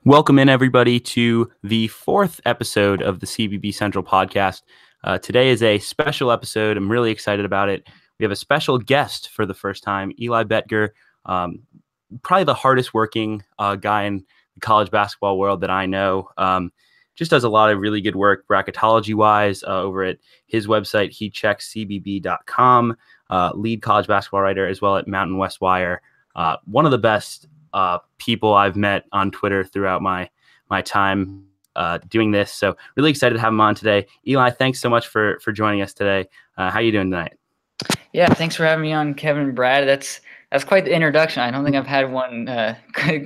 Welcome in, everybody, to the fourth episode of the CBB Central podcast. Today is a special episode. I'm really excited about it. We have a special guest for the first time, Eli Boettger, probably the hardest working guy in the college basketball world that I know. Just does a lot of really good work bracketology-wise over at his website, hecheckscbb.com, lead college basketball writer, as well at Mountain West Wire. One of the best people I've met on Twitter throughout my time doing this. So really excited to have him on today. Eli, thanks so much for joining us today. How are you doing tonight? Yeah, thanks for having me on, Kevin and Brad. That's quite the introduction. I don't think I've had one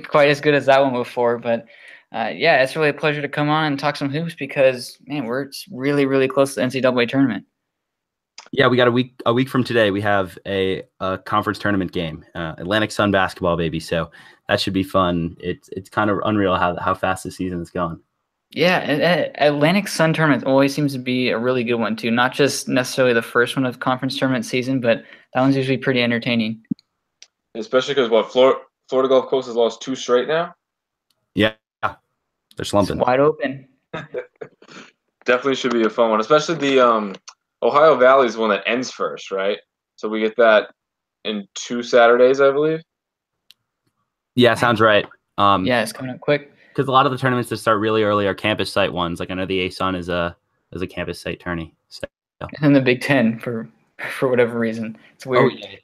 quite as good as that one before, but yeah, it's really a pleasure to come on and talk some hoops because, man, we're really, really close to the NCAA tournament. Yeah, we got a week from today. We have a conference tournament game, Atlantic Sun basketball, baby. So that should be fun. It's kind of unreal how fast the season is going. Yeah, Atlantic Sun tournament always seems to be a really good one too. Not just necessarily the first one of conference tournament season, but that one's usually pretty entertaining. Especially because Florida Gulf Coast has lost 2 straight now. Yeah, they're slumping. It's wide open. Definitely should be a fun one, especially the Ohio Valley is the one that ends first, right? So we get that in 2 Saturdays, I believe. Yeah, sounds right. Yeah, it's coming up quick. Because a lot of the tournaments that start really early are campus site ones. Like I know the A-Sun is a campus site tourney. So. And the Big Ten for whatever reason. It's weird. Oh, yeah.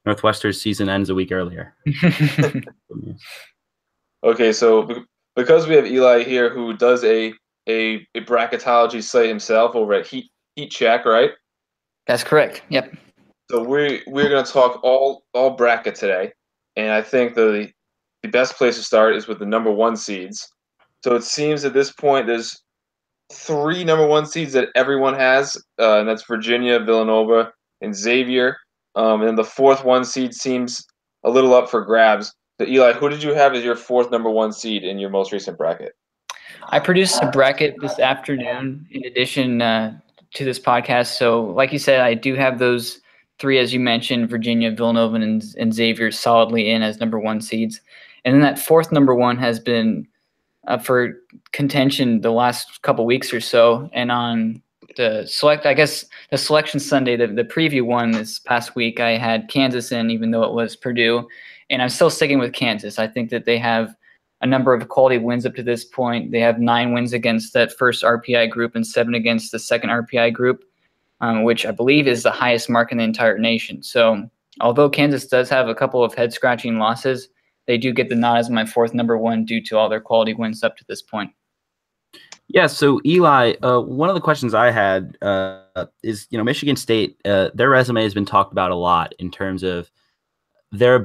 Northwestern's season ends a week earlier. Okay, so because we have Eli here who does a bracketology site himself over at Heat Check, right? That's correct. Yep. So we're going to talk all bracket today, and I think the best place to start is with the number 1 seeds. So it seems at this point there's 3 number 1 seeds that everyone has, and that's Virginia, Villanova, and Xavier. And then the 4th 1 seed seems a little up for grabs. So Eli, who did you have as your 4th number 1 seed in your most recent bracket? I produced a bracket this afternoon in addition to this podcast. So like you said, I do have those 3, as you mentioned, Virginia, Villanova, and Xavier solidly in as number 1 seeds. And then that 4th number 1 has been for contention the last couple weeks or so. And on the selection Sunday, the preview one this past week, I had Kansas in, even though it was Purdue. And I'm still sticking with Kansas. I think that they have a number of quality wins up to this point. They have 9 wins against that first RPI group and 7 against the second RPI group, which I believe is the highest mark in the entire nation. So although Kansas does have a couple of head-scratching losses, they do get the nod as my 4th number 1 due to all their quality wins up to this point. Yeah, so Eli, one of the questions I had is, Michigan State, their resume has been talked about a lot in terms of they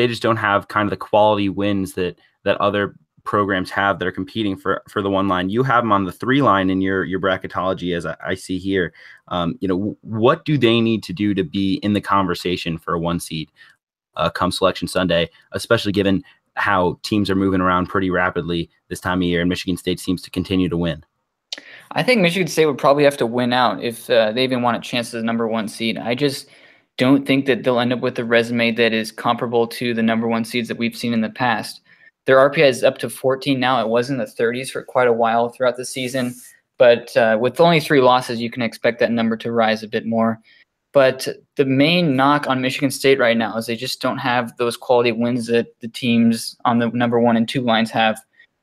just don't have kind of the quality wins that other programs have that are competing for the 1 line. You have them on the 3 line in your bracketology, as I see here. What do they need to do to be in the conversation for a 1 seed come Selection Sunday, especially given how teams are moving around pretty rapidly this time of year, and Michigan State seems to continue to win? I think Michigan State would probably have to win out if they even want a chance as a number 1 seed. I just don't think that they'll end up with a resume that is comparable to the number 1 seeds that we've seen in the past. Their RPI is up to 14 now. It was in the 30s for quite a while throughout the season. But with only 3 losses, you can expect that number to rise a bit more. But the main knock on Michigan State right now is they just don't have those quality wins that the teams on the number 1 and 2 lines have.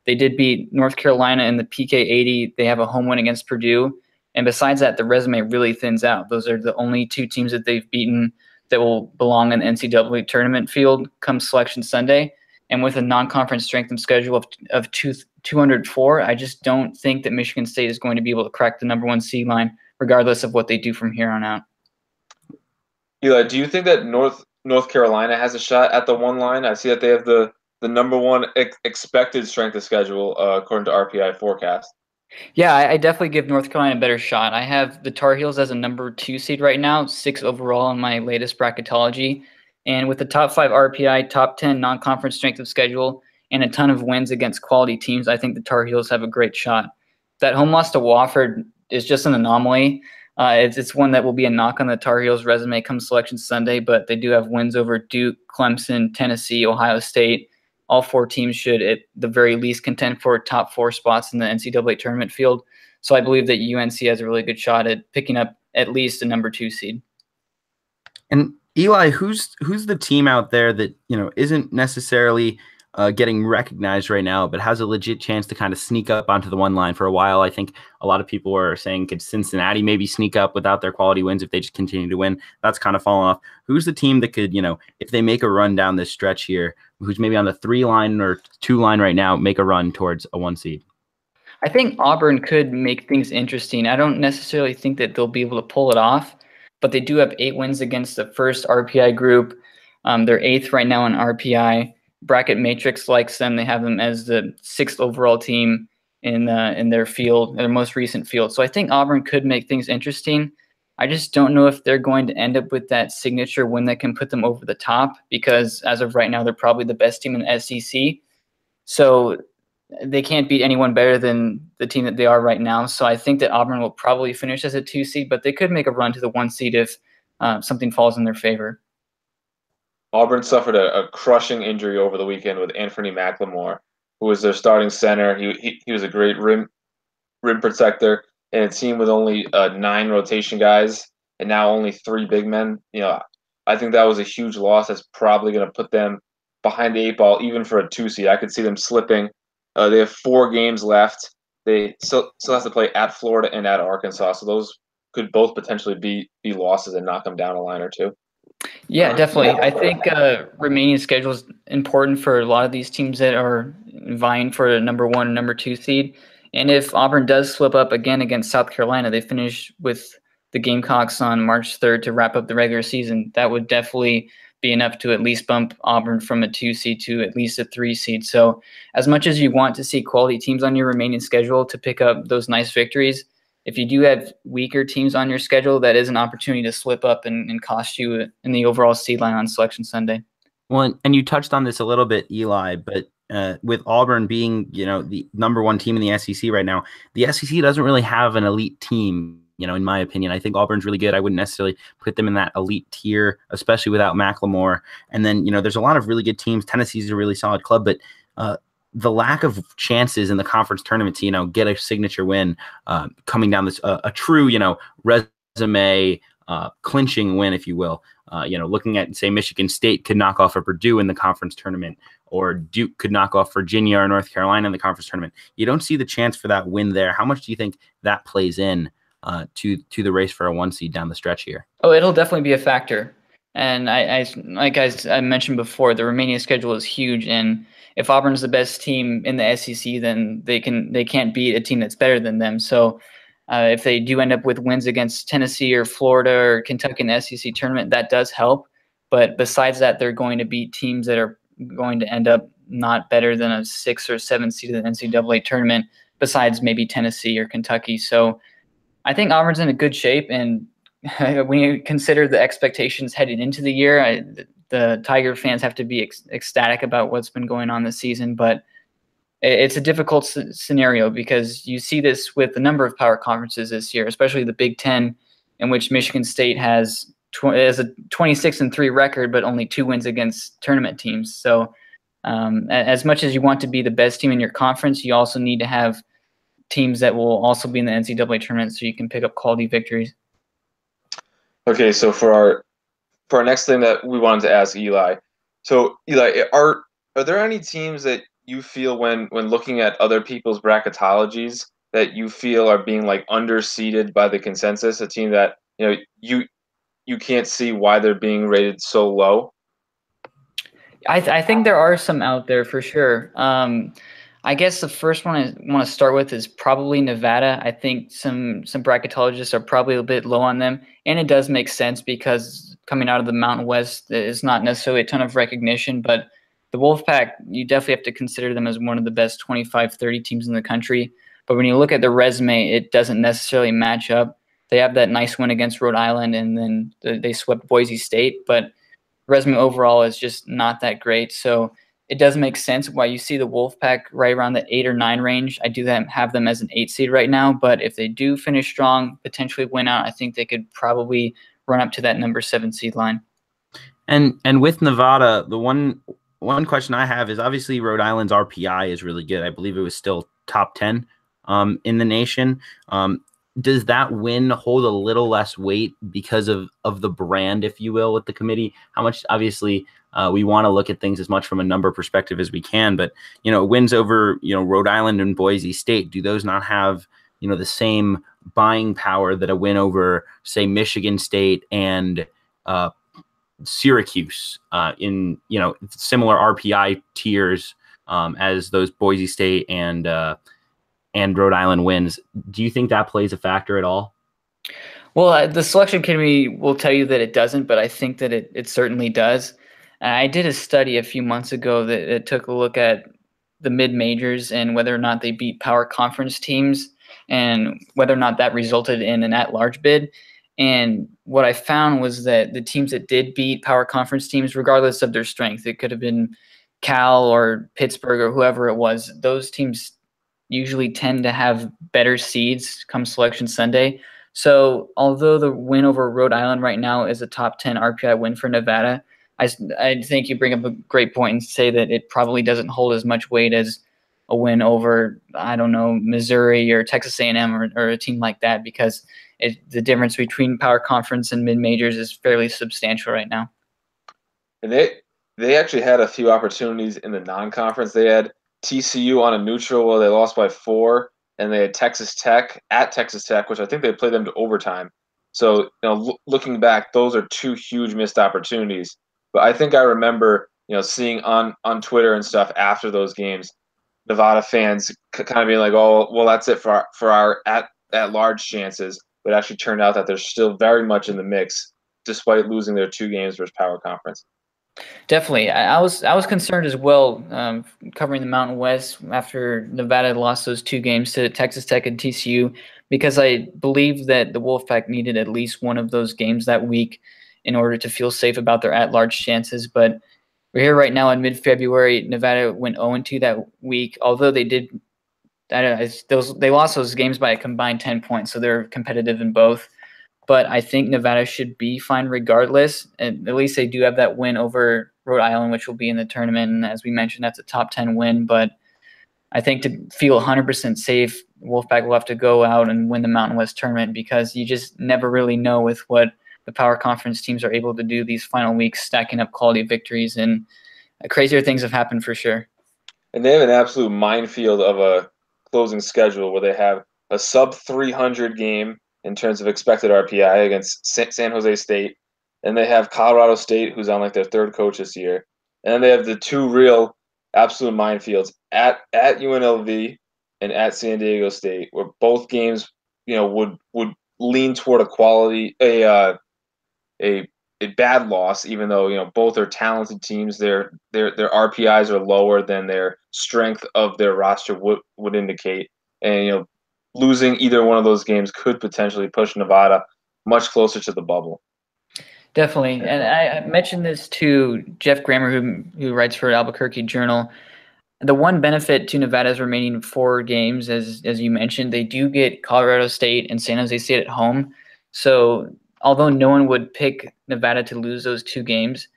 They did beat North Carolina in the PK 80. They have a home win against Purdue. And besides that, the resume really thins out. Those are the only 2 teams that they've beaten that will belong in the NCAA tournament field come Selection Sunday. And with a non-conference strength of schedule of 204, I just don't think that Michigan State is going to be able to crack the number 1 seed line, regardless of what they do from here on out. Eli, do you think that North Carolina has a shot at the 1 line? I see that they have the number 1 expected strength of schedule according to RPI forecast. Yeah, I definitely give North Carolina a better shot. I have the Tar Heels as a number 2 seed right now, 6 overall in my latest bracketology. And with the top 5 RPI, top 10 non-conference strength of schedule, and a ton of wins against quality teams, I think the Tar Heels have a great shot. That home loss to Wofford is just an anomaly. It's one that will be a knock on the Tar Heels resume come Selection Sunday, but they do have wins over Duke, Clemson, Tennessee, Ohio State, all four teams should at the very least contend for top 4 spots in the NCAA tournament field. So I believe that UNC has a really good shot at picking up at least a number 2 seed. And Eli, who's the team out there that, isn't necessarily getting recognized right now, but has a legit chance to kind of sneak up onto the one line for a while? I think a lot of people are saying, could Cincinnati maybe sneak up without their quality wins if they just continue to win? That's kind of fallen off. Who's the team that could, if they make a run down this stretch here, who's maybe on the 3 line or 2 line right now, make a run towards a 1 seed? I think Auburn could make things interesting. I don't necessarily think that they'll be able to pull it off, but they do have 8 wins against the first RPI group. They're 8th right now in RPI. Bracket Matrix likes them. They have them as the 6th overall team in their field, their most recent field. So I think Auburn could make things interesting. I just don't know if they're going to end up with that signature win that can put them over the top, because as of right now, they're probably the best team in the SEC. So they can't beat anyone better than the team that they are right now. So I think that Auburn will probably finish as a 2 seed, but they could make a run to the 1 seed if something falls in their favor. Auburn suffered a crushing injury over the weekend with Anthony McLemore, who was their starting center. He was a great rim protector, and a team with only 9 rotation guys and now only 3 big men. I think that was a huge loss. That's probably going to put them behind the 8 ball, even for a 2 seed. I could see them slipping. They have 4 games left. They still have to play at Florida and at Arkansas, so those could both potentially be losses and knock them down a line or 2. Yeah, definitely. I think remaining schedule is important for a lot of these teams that are vying for a number 1 and number 2 seed. And if Auburn does slip up again against South Carolina, they finish with the Gamecocks on March 3rd to wrap up the regular season. That would definitely be enough to at least bump Auburn from a 2 seed to at least a 3 seed. So as much as you want to see quality teams on your remaining schedule to pick up those nice victories, if you do have weaker teams on your schedule, that is an opportunity to slip up and cost you in the overall seed line on Selection Sunday. Well, and you touched on this a little bit, Eli, but with Auburn being, the number 1 team in the SEC right now, the SEC doesn't really have an elite team. In my opinion, I think Auburn's really good. I wouldn't necessarily put them in that elite tier, especially without McLemore. And then, there's a lot of really good teams. Tennessee's a really solid club, but the lack of chances in the conference tournament to, get a signature win, coming down this, a true, resume clinching win, if you will. Looking at, say, Michigan State could knock off a Purdue in the conference tournament, or Duke could knock off Virginia or North Carolina in the conference tournament. You don't see the chance for that win there. How much do you think that plays in to the race for a 1 seed down the stretch here? Oh, it'll definitely be a factor. And I mentioned before, the remaining schedule is huge. And if Auburn's the best team in the SEC, then they can't beat a team that's better than them. So if they do end up with wins against Tennessee or Florida or Kentucky in the SEC tournament, that does help. But besides that, they're going to beat teams that are going to end up not better than a 6 or 7 seed in the NCAA tournament, besides maybe Tennessee or Kentucky. So I think Auburn's in a good shape, and when you consider the expectations heading into the year, the Tiger fans have to be ecstatic about what's been going on this season. But it's a difficult scenario because you see this with a number of power conferences this year, especially the Big Ten, in which Michigan State has a 26-3 record, but only 2 wins against tournament teams. So as much as you want to be the best team in your conference, you also need to have teams that will also be in the NCAA tournament so you can pick up quality victories. Okay, so for our next thing that we wanted to ask Eli. So Eli, are there any teams that you feel when looking at other people's bracketologies that you feel are being like underseeded by the consensus, a team that you can't see why they're being rated so low? I think there are some out there for sure. I guess the first one I want to start with is probably Nevada. I think some bracketologists are probably a bit low on them, and it does make sense because coming out of the Mountain West is not necessarily a ton of recognition, but the Wolfpack, you definitely have to consider them as one of the best 25, 30 teams in the country. But when you look at their resume, it doesn't necessarily match up. They have that nice win against Rhode Island, and then they swept Boise State, but resume overall is just not that great. So it does make sense why you see the Wolfpack right around the 8 or 9 range. I do have them as an 8 seed right now, but if they do finish strong, potentially win out, I think they could probably run up to that number 7 seed line. And with Nevada, the one one question I have is obviously Rhode Island's RPI is really good. I believe it was still top 10 in the nation. Does that win hold a little less weight because of the brand, if you will, with the committee? How much, obviously, we want to look at things as much from a number perspective as we can, but, wins over, Rhode Island and Boise State, do those not have, the same buying power that a win over, say, Michigan State and Syracuse in similar RPI tiers as those Boise State and Rhode Island wins? Do you think that plays a factor at all? Well, the selection committee will tell you that it doesn't, but I think that it certainly does. I did a study a few months ago that took a look at the mid-majors and whether or not they beat power conference teams and whether or not that resulted in an at-large bid. And what I found was that the teams that did beat power conference teams, regardless of their strength, it could have been Cal or Pittsburgh or whoever it was, those teams usually tend to have better seeds come Selection Sunday. So although the win over Rhode Island right now is a top 10 RPI win for Nevada, I think you bring up a great point and say that it probably doesn't hold as much weight as a win over, I don't know, Missouri or Texas A&M or a team like that, because the difference between power conference and mid-majors is fairly substantial right now. And they actually had a few opportunities in the non-conference. They had TCU on a neutral where they lost by 4, and they had Texas Tech at Texas Tech, which I think they played them to overtime. So, looking back, those are 2 huge missed opportunities. But I think I remember, seeing on Twitter and stuff after those games, Nevada fans kind of being like, "Oh, well, that's it for our at large chances." But it actually turned out that they're still very much in the mix, despite losing their 2 games versus Power Conference. Definitely, I was concerned as well, covering the Mountain West after Nevada lost those 2 games to Texas Tech and TCU, because I believe that the Wolfpack needed at least one of those games that week in order to feel safe about their at-large chances. But we're here right now in mid-February. Nevada went 0-2 that week, although they did. They lost those games by a combined 10 points, so they're competitive in both. But I think Nevada should be fine regardless. And at least they do have that win over Rhode Island, which will be in the tournament. And as we mentioned, that's a top 10 win. But I think to feel 100% safe, Wolfpack will have to go out and win the Mountain West tournament, because you just never really know with what the power conference teams are able to do these final weeks, stacking up quality victories. And crazier things have happened for sure. And they have an absolute minefield of a closing schedule where they have a sub-300 game in terms of expected RPI against San Jose State. And they have Colorado State, who's on like their 3rd coach this year. And then they have the 2 real absolute minefields at UNLV and at San Diego State, where both games, would lean toward a bad loss, even though both are talented teams. Their RPIs are lower than their strength of their roster would indicate, and losing either one of those games could potentially push Nevada much closer to the bubble. Definitely, and I mentioned this to Jeff Grammer, who writes for Albuquerque Journal. The one benefit to Nevada's remaining 4 games, as you mentioned, they do get Colorado State and San Jose State at home. So although no one would pick Nevada to lose those 2 games,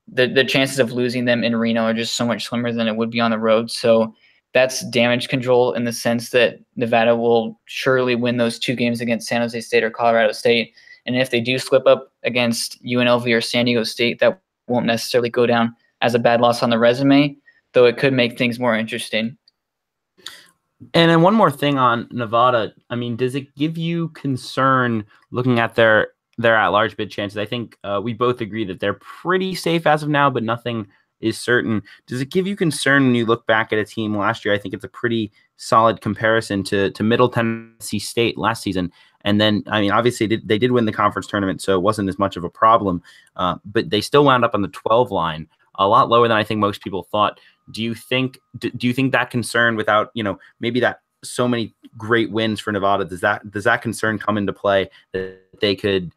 the chances of losing them in Reno are just so much slimmer than it would be on the road. So that's damage control in the sense that Nevada will surely win those 2 games against San Jose State or Colorado State. And if they do slip up against UNLV or San Diego State, that won't necessarily go down as a bad loss on the resume, though it could make things more interesting. And then one more thing on Nevada. I mean, does it give you concern looking at their at-large bid chances? I think we both agree that they're pretty safe as of now, but nothing is certain. Does it give you concern when you look back at a team last year? I think it's a pretty solid comparison to Middle Tennessee State last season. And then, I mean, obviously they did win the conference tournament, so it wasn't as much of a problem. But they still wound up on the 12 line, a lot lower than I think most people thought. Do you think that concern, without maybe that so many great wins for Nevada, does that concern come into play that they could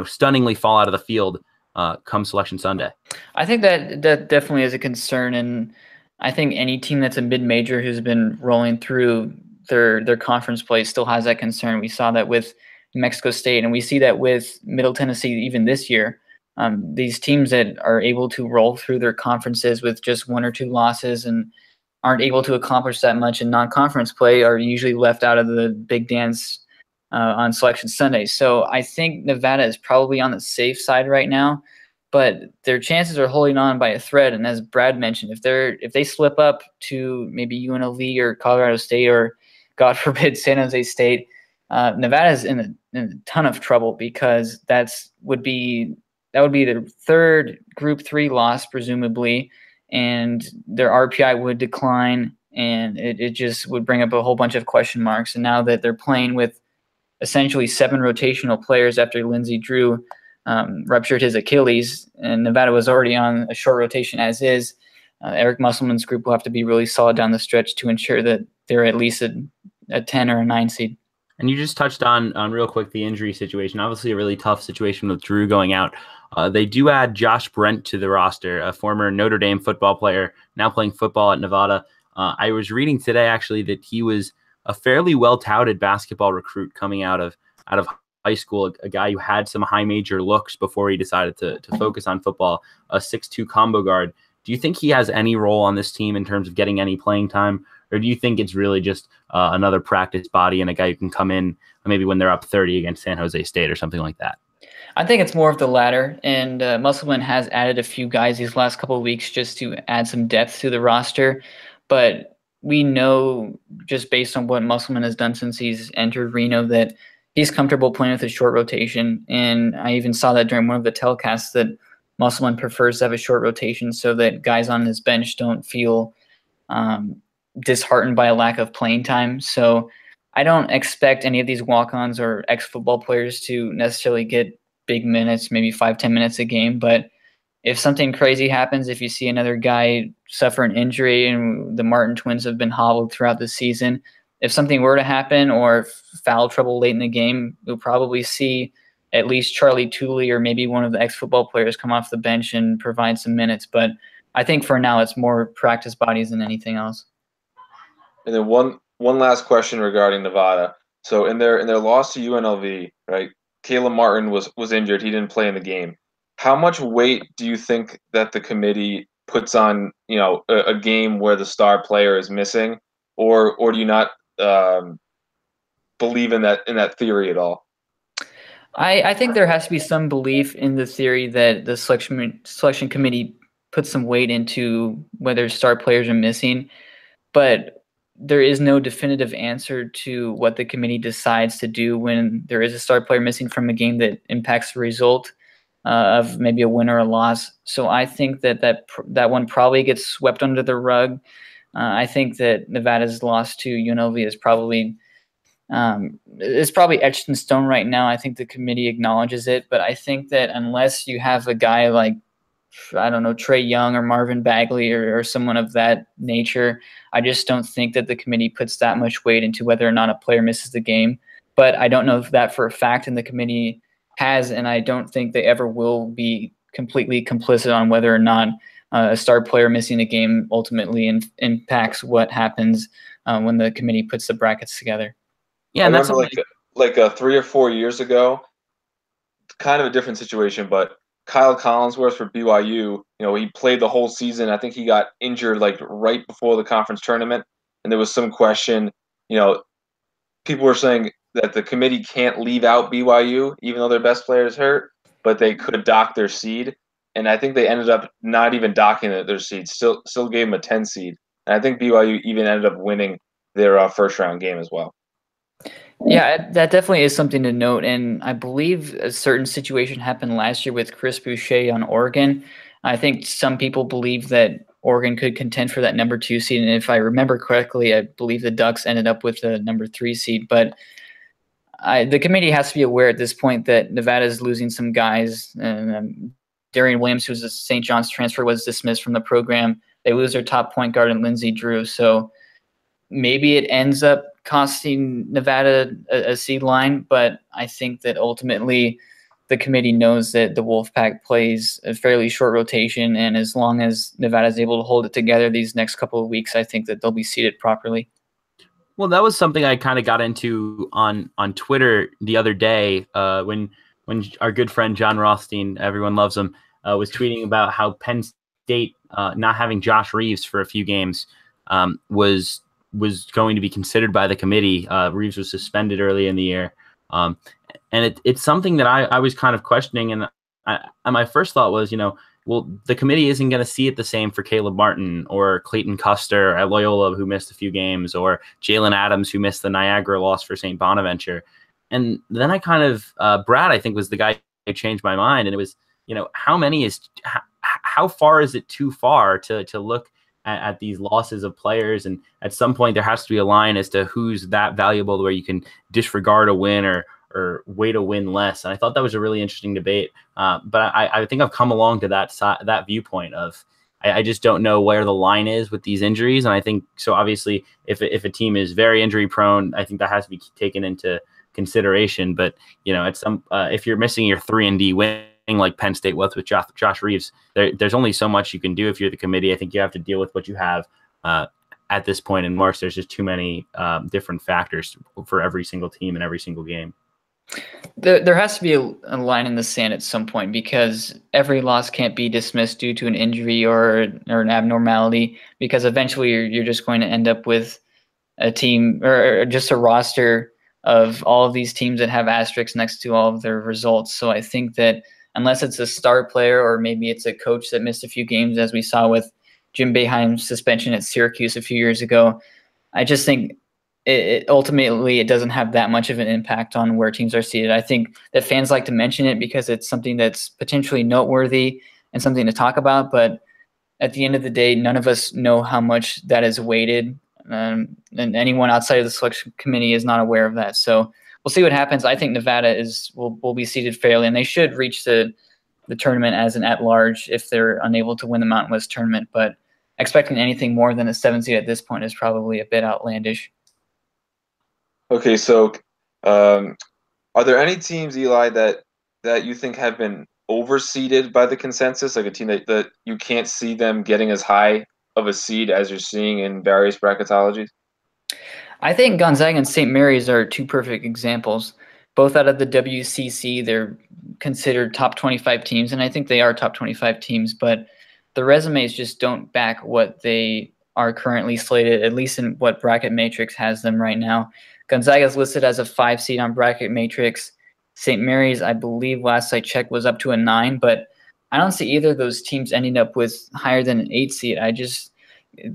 stunningly fall out of the field come Selection Sunday? I think that definitely is a concern, and I think any team that's a mid-major who's been rolling through their conference play still has that concern. We saw that with New Mexico State, and we see that with Middle Tennessee even this year. These teams that are able to roll through their conferences with just 1 or 2 losses and aren't able to accomplish that much in non-conference play are usually left out of the big dance on Selection Sunday. So I think Nevada is probably on the safe side right now, but their chances are holding on by a thread. And as Brad mentioned, if they slip up to maybe UNLV or Colorado State or, God forbid, San Jose State, Nevada is in a ton of trouble, because that would be their third Group 3 loss, presumably, and their RPI would decline, and it just would bring up a whole bunch of question marks. And now that they're playing with essentially 7 rotational players after Lindsey Drew ruptured his Achilles, and Nevada was already on a short rotation as is, Eric Musselman's group will have to be really solid down the stretch to ensure that they're at least a 10 or a 9 seed. And you just touched on real quick the injury situation. Obviously, a really tough situation with Drew going out. They do add Josh Brent to the roster, a former Notre Dame football player, now playing football at Nevada. I was reading today, actually, that he was a fairly well-touted basketball recruit coming out of high school, a guy who had some high major looks before he decided to focus on football, a 6'2" combo guard. Do you think he has any role on this team in terms of getting any playing time? Or do you think it's really just another practice body and a guy who can come in maybe when they're up 30 against San Jose State or something like that? I think it's more of the latter. And Musselman has added a few guys these last couple of weeks just to add some depth to the roster. But we know, just based on what Musselman has done since he's entered Reno, that he's comfortable playing with a short rotation. And I even saw that during one of the telecasts that Musselman prefers to have a short rotation so that guys on his bench don't feel disheartened by a lack of playing time. So I don't expect any of these walk-ons or ex-football players to necessarily get big minutes, maybe 5-10 minutes a game. But if something crazy happens, if you see another guy suffer an injury, and the Martin twins have been hobbled throughout the season, if something were to happen or foul trouble late in the game, you'll probably see at least Charlie Tooley or maybe one of the ex-football players come off the bench and provide some minutes. But I think for now it's more practice bodies than anything else. And then one last question regarding Nevada. So in their loss to UNLV, right? Caleb Martin was injured. He didn't play in the game. How much weight do you think that the committee puts on, a game where the star player is missing, or do you not believe in that theory at all? I think there has to be some belief in the theory that the selection committee puts some weight into whether star players are missing, but there is no definitive answer to what the committee decides to do when there is a star player missing from a game that impacts the result of maybe a win or a loss. So I think that one probably gets swept under the rug. I think that Nevada's loss to UNLV is probably etched in stone right now. I think the committee acknowledges it, but I think that unless you have a guy like, I don't know, Trey Young or Marvin Bagley or someone of that nature, I just don't think that the committee puts that much weight into whether or not a player misses the game. But I don't know if that for a fact, and the committee has, and I don't think they ever will be completely complicit on whether or not a star player missing a game ultimately impacts what happens when the committee puts the brackets together. Yeah, and that's like 3 or 4 years ago, kind of a different situation, but Kyle Collinsworth for BYU, he played the whole season. I think he got injured like right before the conference tournament, and there was some question. People were saying that the committee can't leave out BYU even though their best player is hurt, but they could dock their seed. And I think they ended up not even docking their seed, still gave them a 10 seed. And I think BYU even ended up winning their first round game as well. Yeah, that definitely is something to note. And I believe a certain situation happened last year with Chris Boucher on Oregon. I think some people believe that Oregon could contend for that number 2 seed. And if I remember correctly, I believe the Ducks ended up with the number 3 seed. But the committee has to be aware at this point that Nevada is losing some guys. Darian Williams, who's a St. John's transfer, was dismissed from the program. They lose their top point guard in Lindsey Drew. So maybe it ends up costing Nevada a seed line, but I think that ultimately the committee knows that the Wolfpack plays a fairly short rotation, and as long as Nevada is able to hold it together these next couple of weeks, I think that they'll be seeded properly. Well, that was something I kind of got into on Twitter the other day when when our good friend John Rothstein, everyone loves him, was tweeting about how Penn State not having Josh Reeves for a few games was going to be considered by the committee. Reeves was suspended early in the year. And it's something that I was kind of questioning. And my first thought was, well, the committee isn't going to see it the same for Caleb Martin or Clayton Custer at Loyola, who missed a few games, or Jalen Adams, who missed the Niagara loss for St. Bonaventure. And then I kind of, Brad, I think, was the guy who changed my mind. And it was, how far is it too far to look at these losses of players? And at some point there has to be a line as to who's that valuable where you can disregard a win or way to win less. And I thought that was a really interesting debate. But I think I've come along to that viewpoint of, I just don't know where the line is with these injuries. And I think, so obviously if a team is very injury prone, I think that has to be taken into consideration. But, at some, if you're missing your 3-and-D wing like Penn State was with Josh Reeves, there's only so much you can do if you're the committee. I think you have to deal with what you have at this point in March. There's just too many different factors for every single team and every single game. There has to be a line in the sand at some point, because every loss can't be dismissed due to an injury or an abnormality, because eventually you're just going to end up with a team or just a roster of all of these teams that have asterisks next to all of their results. So I think that unless it's a star player or maybe it's a coach that missed a few games, as we saw with Jim Boeheim's suspension at Syracuse a few years ago, I just think ultimately it doesn't have that much of an impact on where teams are seated. I think that fans like to mention it because it's something that's potentially noteworthy and something to talk about. But at the end of the day, none of us know how much that is weighted. And anyone outside of the selection committee is not aware of that. So we'll see what happens. I think Nevada will be seated fairly, and they should reach the tournament as an at-large if they're unable to win the Mountain West tournament. But expecting anything more than a 7 seed at this point is probably a bit outlandish. Okay, so are there any teams, Eli, that you think have been overseeded by the consensus, like a team that you can't see them getting as high of a seed as you're seeing in various bracketologies? I think Gonzaga and St. Mary's are two perfect examples. Both out of the WCC, they're considered top 25 teams, and I think they are top 25 teams, but the resumes just don't back what they are currently slated, at least in what Bracket Matrix has them right now. Gonzaga is listed as a 5 seed on Bracket Matrix. St. Mary's, I believe last I checked, was up to a 9, but I don't see either of those teams ending up with higher than an 8 seed.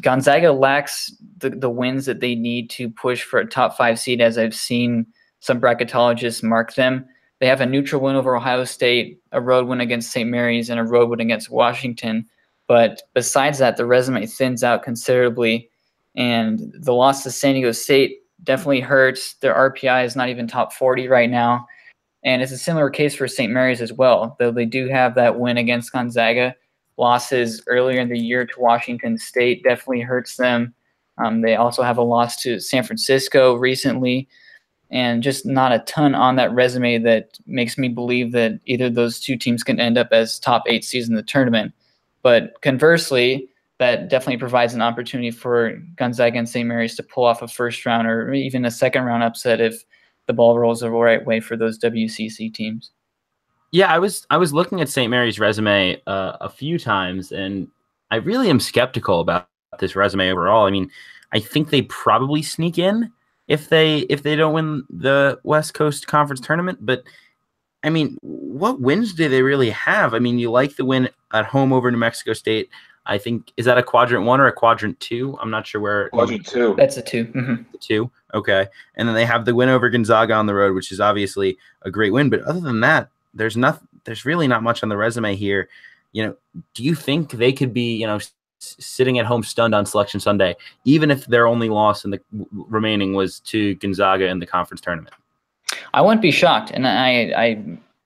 Gonzaga lacks the wins that they need to push for a top 5 seed, as I've seen some bracketologists mark them. They have a neutral win over Ohio State, a road win against St. Mary's, and a road win against Washington. But besides that, the resume thins out considerably, and the loss to San Diego State definitely hurts. Their RPI is not even top 40 right now. And it's a similar case for St. Mary's as well, though they do have that win against Gonzaga. Losses earlier in the year to Washington State definitely hurts them. They also have a loss to San Francisco recently, and just not a ton on that resume that makes me believe that either of those two teams can end up as top 8 seeds in the tournament. But conversely, that definitely provides an opportunity for Gonzaga and St. Mary's to pull off a first round or even a second round upset if the ball rolls the right way for those WCC teams. Yeah, I was looking at St. Mary's resume a few times, and I really am skeptical about this resume overall. I mean, I think they probably sneak in if they don't win the West Coast Conference tournament. But I mean, what wins do they really have? I mean, you like the win at home over New Mexico State. I think, is that a quadrant 1 or a quadrant 2? I'm not sure where. Quadrant 2. That's a 2. Mm-hmm. 2. Okay. And then they have the win over Gonzaga on the road, which is obviously a great win. But other than that, there's really not much on the resume here. Do you think they could be, sitting at home stunned on Selection Sunday, even if their only loss in the remaining was to Gonzaga in the conference tournament? I wouldn't be shocked. And I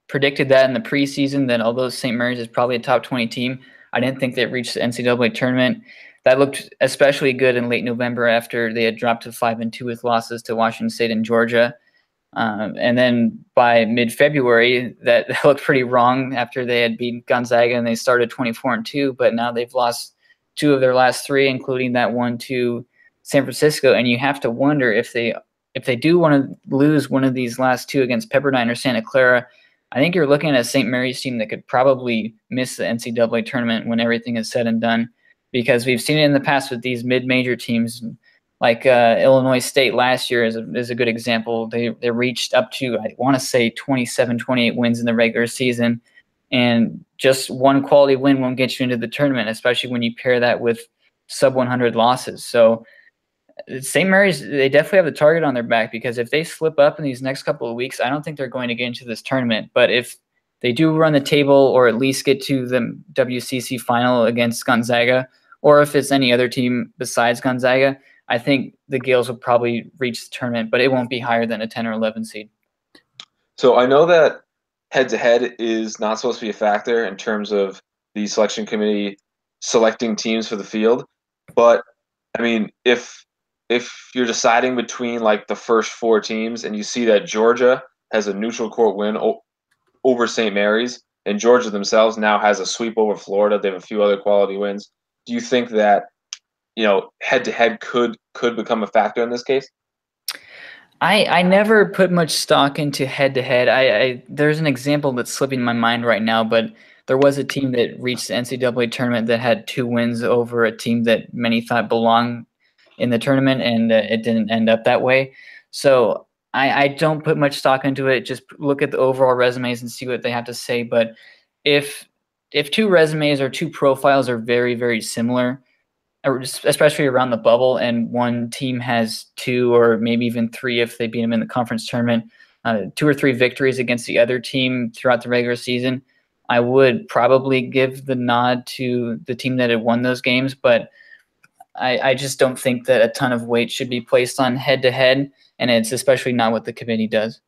predicted that in the preseason, that although St. Mary's is probably a top 20 team, I didn't think they'd reach the NCAA tournament. That looked especially good in late November after they had dropped to 5-2 with losses to Washington State and Georgia. And then by mid-February, that looked pretty wrong after they had beat Gonzaga and they started 24-2, but now they've lost 2 of their last 3, including that one to San Francisco. And you have to wonder if they do want to lose one of these last 2 against Pepperdine or Santa Clara, I think you're looking at a St. Mary's team that could probably miss the NCAA tournament when everything is said and done, because we've seen it in the past with these mid-major teams, like Illinois State last year is a good example. They reached up to, I want to say, 27, 28 wins in the regular season, and just one quality win won't get you into the tournament, especially when you pair that with sub 100 losses. So St. Mary's, they definitely have the target on their back, because if they slip up in these next couple of weeks, I don't think they're going to get into this tournament. But if they do run the table, or at least get to the WCC final against Gonzaga, or if it's any other team besides Gonzaga, I think the Gales will probably reach the tournament, but it won't be higher than a 10 or 11 seed. So I know that head-to-head is not supposed to be a factor in terms of the selection committee selecting teams for the field, but I mean, if you're deciding between like the first 4 teams and you see that Georgia has a neutral court win over St. Mary's, and Georgia themselves now has a sweep over Florida, they have a few other quality wins. Do you think that, head-to-head could become a factor in this case? I never put much stock into head-to-head. There's an example that's slipping my mind right now, but there was a team that reached the NCAA tournament that had 2 wins over a team that many thought belonged in the tournament, and it didn't end up that way. So I don't put much stock into it. Just look at the overall resumes and see what they have to say. But if 2 resumes or 2 profiles are very, very similar, especially around the bubble, and one team has 2 or maybe even 3 if they beat them in the conference tournament, 2 or 3 victories against the other team throughout the regular season, I would probably give the nod to the team that had won those games. But I just don't think that a ton of weight should be placed on head-to-head, and it's especially not what the committee does.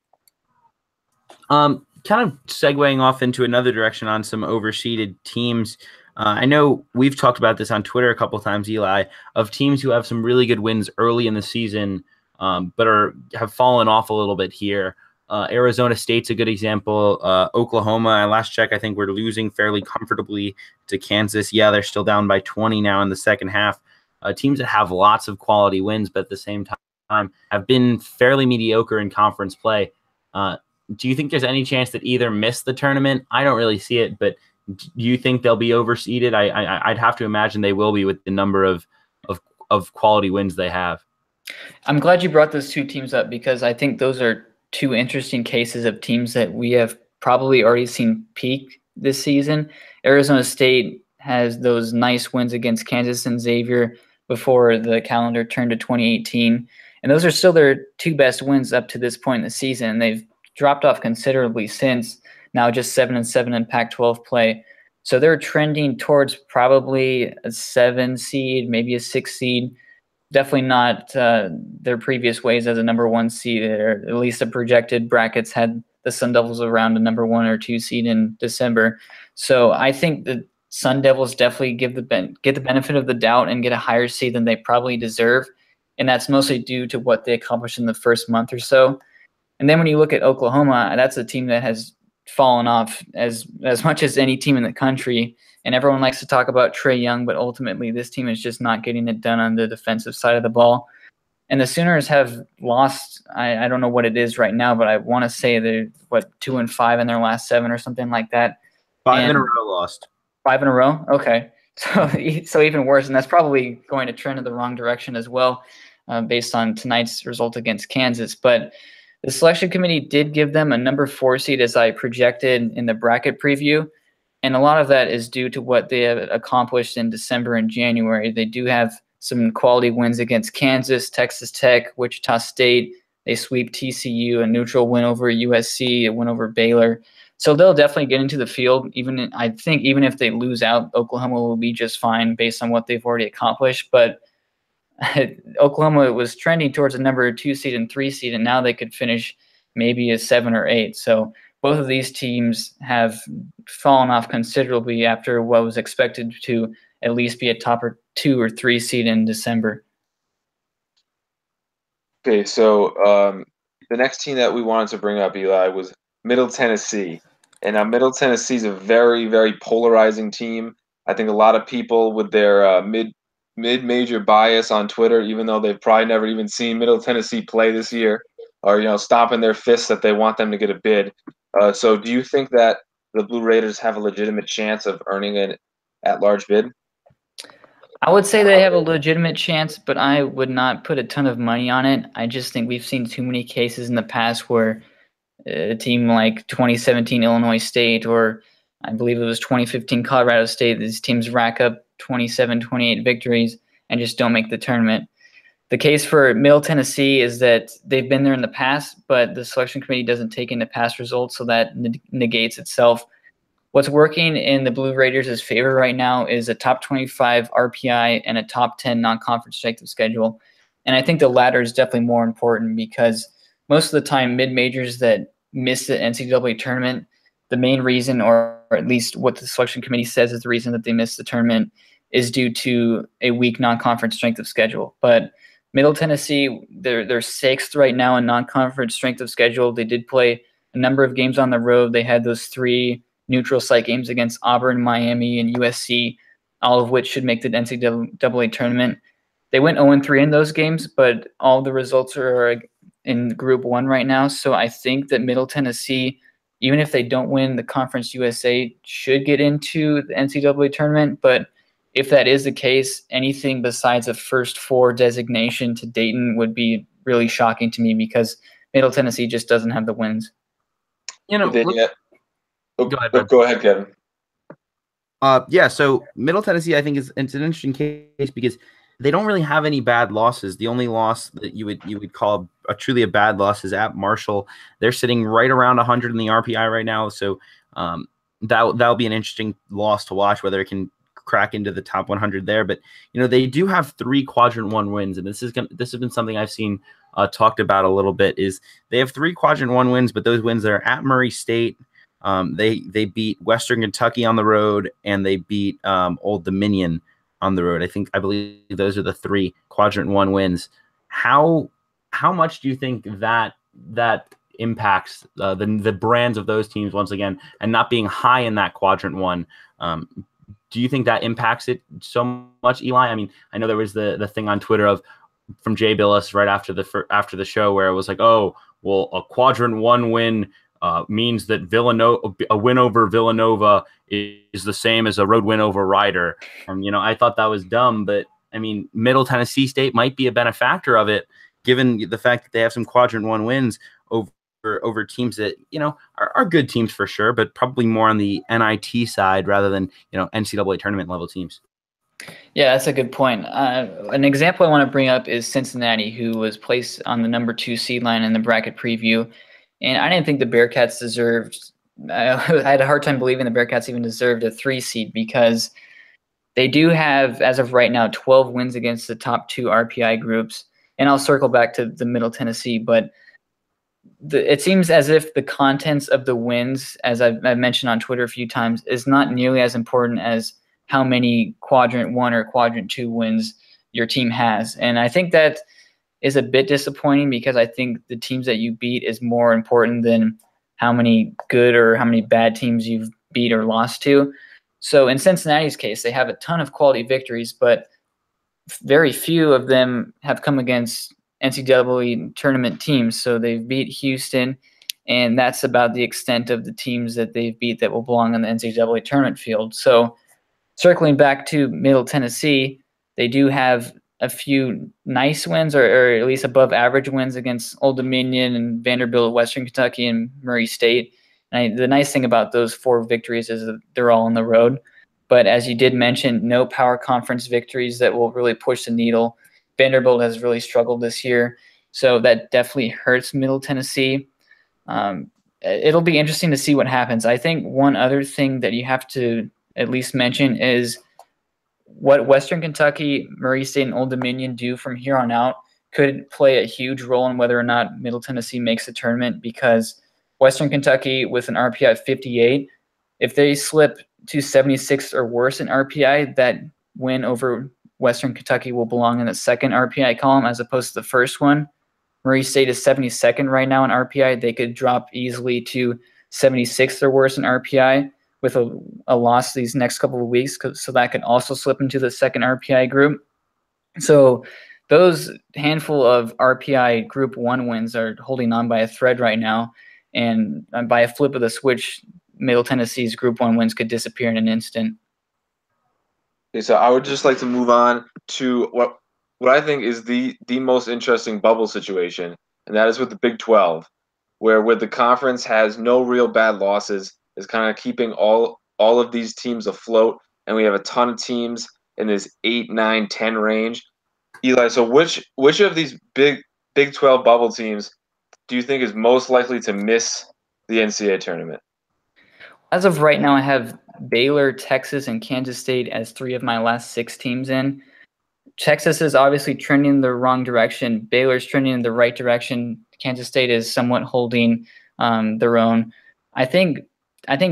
Kind of segueing off into another direction on some overseeded teams. I know we've talked about this on Twitter a couple of times, Eli, of teams who have some really good wins early in the season, but have fallen off a little bit here. Arizona State's a good example. Oklahoma, last check, I think we're losing fairly comfortably to Kansas. Yeah, they're still down by 20 now in the second half. Teams that have lots of quality wins, but at the same time have been fairly mediocre in conference play. Do you think there's any chance that either miss the tournament? I don't really see it, but do you think they'll be overseeded? I'd have to imagine they will be with the number of quality wins they have. I'm glad you brought those 2 teams up, because I think those are 2 interesting cases of teams that we have probably already seen peak this season. Arizona State has those nice wins against Kansas and Xavier before the calendar turned to 2018. And those are still their 2 best wins up to this point in the season. They've dropped off considerably since, now just 7-7 in Pac-12 play. So they're trending towards probably a 7 seed, maybe a 6 seed. Definitely not their previous ways as a number 1 seed, or at least the projected brackets had the Sun Devils around a number 1 or 2 seed in December. So I think the Sun Devils definitely get the benefit of the doubt and get a higher seed than they probably deserve. And that's mostly due to what they accomplished in the first month or so. And then when you look at Oklahoma, that's a team that has fallen off as much as any team in the country. And everyone likes to talk about Trae Young, but ultimately this team is just not getting it done on the defensive side of the ball. And the Sooners have lost, I don't know what it is right now, but I want to say they're, 2-5 in their last 7 or something like that. 5 in a row lost. 5 in a row? Okay. So even worse, and that's probably going to trend in the wrong direction as well, based on tonight's result against Kansas. But the selection committee did give them a number 4 seed, as I projected in the bracket preview. And a lot of that is due to what they have accomplished in December and January. They do have some quality wins against Kansas, Texas Tech, Wichita State. They sweep TCU, a neutral win over USC, a win over Baylor. So they'll definitely get into the field. I think even if they lose out, Oklahoma will be just fine based on what they've already accomplished. But Oklahoma was trending towards a number 2 seed and 3 seed, and now they could finish maybe a 7 or 8. So both of these teams have fallen off considerably after what was expected to at least be a top 2 or 3 seed in December. Okay, so the next team that we wanted to bring up, Eli, was Middle Tennessee. And now Middle Tennessee is a very, very polarizing team. I think a lot of people with their mid-major bias on Twitter, even though they've probably never even seen Middle Tennessee play this year, are stomping their fists that they want them to get a bid. So do you think that the Blue Raiders have a legitimate chance of earning an at-large bid? I would say they have a legitimate chance, but I would not put a ton of money on it. I just think we've seen too many cases in the past where a team like 2017 Illinois State, or I believe it was 2015 Colorado State, these teams rack up 27, 28 victories and just don't make the tournament. The case for Middle Tennessee is that they've been there in the past, but the selection committee doesn't take into past results, so that negates itself. What's working in the Blue Raiders' favor right now is a top 25 RPI and a top 10 non-conference strength of schedule. And I think the latter is definitely more important because most of the time mid-majors that miss the NCAA tournament, the main reason, or at least what the selection committee says is the reason that they miss the tournament, is due to a weak non-conference strength of schedule. But Middle Tennessee, they're sixth right now in non-conference strength of schedule. They did play a number of games on the road. They had those 3 neutral site games against Auburn, Miami, and USC, all of which should make the NCAA tournament. They went 0-3 in those games, but all the results are in Group 1 right now. So I think that Middle Tennessee, even if they don't win the Conference USA, should get into the NCAA tournament. But if that is the case, anything besides a first 4 designation to Dayton would be really shocking to me because Middle Tennessee just doesn't have the wins. You know, go ahead, Kevin. Yeah, so Middle Tennessee, I think it's an interesting case because they don't really have any bad losses. The only loss that you would call a truly a bad loss is at Marshall. They're sitting right around 100 in the RPI right now, so that'll be an interesting loss to watch, whether it can crack into the top 100 there. But they do have 3 quadrant 1 wins, and this has been something I've seen talked about a little bit. Is they have 3 quadrant 1 wins, but those wins are at Murray State. They beat Western Kentucky on the road, and they beat Old Dominion on the road. I believe those are the 3 quadrant 1 wins. How much do you think that impacts the brands of those teams once again, and not being high in that quadrant 1? Do you think that impacts it so much, Eli? I mean, I know there was the thing on Twitter from Jay Billis right after the show where it was like, oh, well, a quadrant 1 win means that a win over Villanova is the same as a road win over Rider. I thought that was dumb, but I mean, Middle Tennessee State might be a benefactor of it, given the fact that they have some quadrant 1 wins over teams that are good teams for sure, but probably more on the NIT side rather than NCAA tournament level teams. Yeah, that's a good point. An example I want to bring up is Cincinnati, who was placed on the number 2 seed line in the bracket preview. And I didn't think the Bearcats deserved – I had a hard time believing the Bearcats even deserved a 3 seed because they do have, as of right now, 12 wins against the top 2 RPI groups. And I'll circle back to the Middle Tennessee, but it seems as if the contents of the wins, as I've mentioned on Twitter a few times, is not nearly as important as how many quadrant 1 or quadrant 2 wins your team has. And I think that is a bit disappointing because I think the teams that you beat is more important than how many good or how many bad teams you've beat or lost to. So in Cincinnati's case, they have a ton of quality victories, but very few of them have come against NCAA tournament teams. So they've beat Houston, and that's about the extent of the teams that they've beat that will belong on the NCAA tournament field. So circling back to Middle Tennessee, they do have a few nice wins or at least above average wins against Old Dominion and Vanderbilt, Western Kentucky, and Murray State. And the nice thing about those 4 victories is that they're all on the road. But as you did mention, no power conference victories that will really push the needle. Vanderbilt has really struggled this year, so that definitely hurts Middle Tennessee. It'll be interesting to see what happens. I think one other thing that you have to at least mention is what Western Kentucky, Murray State, and Old Dominion do from here on out could play a huge role in whether or not Middle Tennessee makes the tournament, because Western Kentucky with an RPI of 58, if they slip to 76 or worse in RPI, that win over Western Kentucky will belong in the second RPI column as opposed to the first one. Murray State is 72nd right now in RPI. They could drop easily to 76th or worse in RPI with a loss these next couple of weeks, so that could also slip into the second RPI group. So those handful of RPI Group 1 wins are holding on by a thread right now. And by a flip of the switch, Middle Tennessee's Group 1 wins could disappear in an instant. Okay, so I would just like to move on to what I think is the most interesting bubble situation, and that is with the Big 12, where the conference has no real bad losses, is kind of keeping all of these teams afloat, and we have a ton of teams in this 8, 9, 10 range. Eli, so which of these Big 12 bubble teams do you think is most likely to miss the NCAA tournament? As of right now, I have Baylor, Texas, and Kansas State as 3 of my last 6 teams in. Texas is obviously trending in the wrong direction. Baylor's trending in the right direction. Kansas State is somewhat holding their own. I think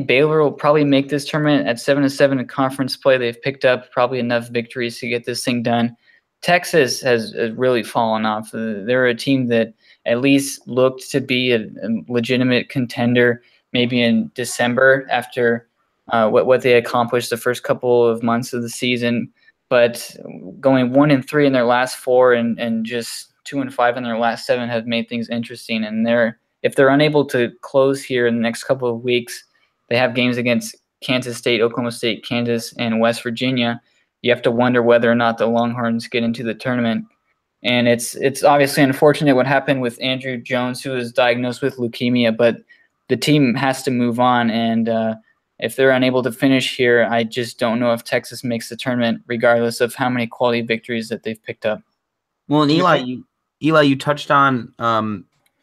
Baylor will probably make this tournament at 7-7 in conference play. They've picked up probably enough victories to get this thing done. Texas has really fallen off. They're a team that at least looked to be a legitimate contender maybe in December after what they accomplished the first couple of months of the season. But going 1-3 in their last 4 and just 2-5 in their last 7 have made things interesting. And if they're unable to close here in the next couple of weeks, they have games against Kansas State, Oklahoma State, Kansas, and West Virginia. You have to wonder whether or not the Longhorns get into the tournament. And it's obviously unfortunate what happened with Andrew Jones, who was diagnosed with leukemia, but the team has to move on. And if they're unable to finish here, I just don't know if Texas makes the tournament, regardless of how many quality victories that they've picked up. Well, and Eli, you touched on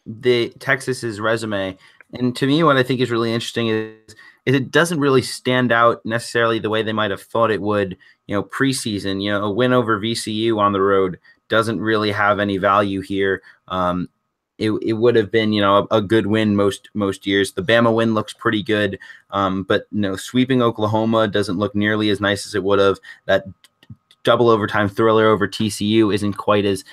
the Texas's resume, and to me, what I think is really interesting is it doesn't really stand out necessarily the way they might have thought it would. Preseason, a win over VCU on the road doesn't really have any value here. It would have been, a good win most years. The Bama win looks pretty good, but sweeping Oklahoma doesn't look nearly as nice as it would have. That double overtime thriller over TCU isn't quite as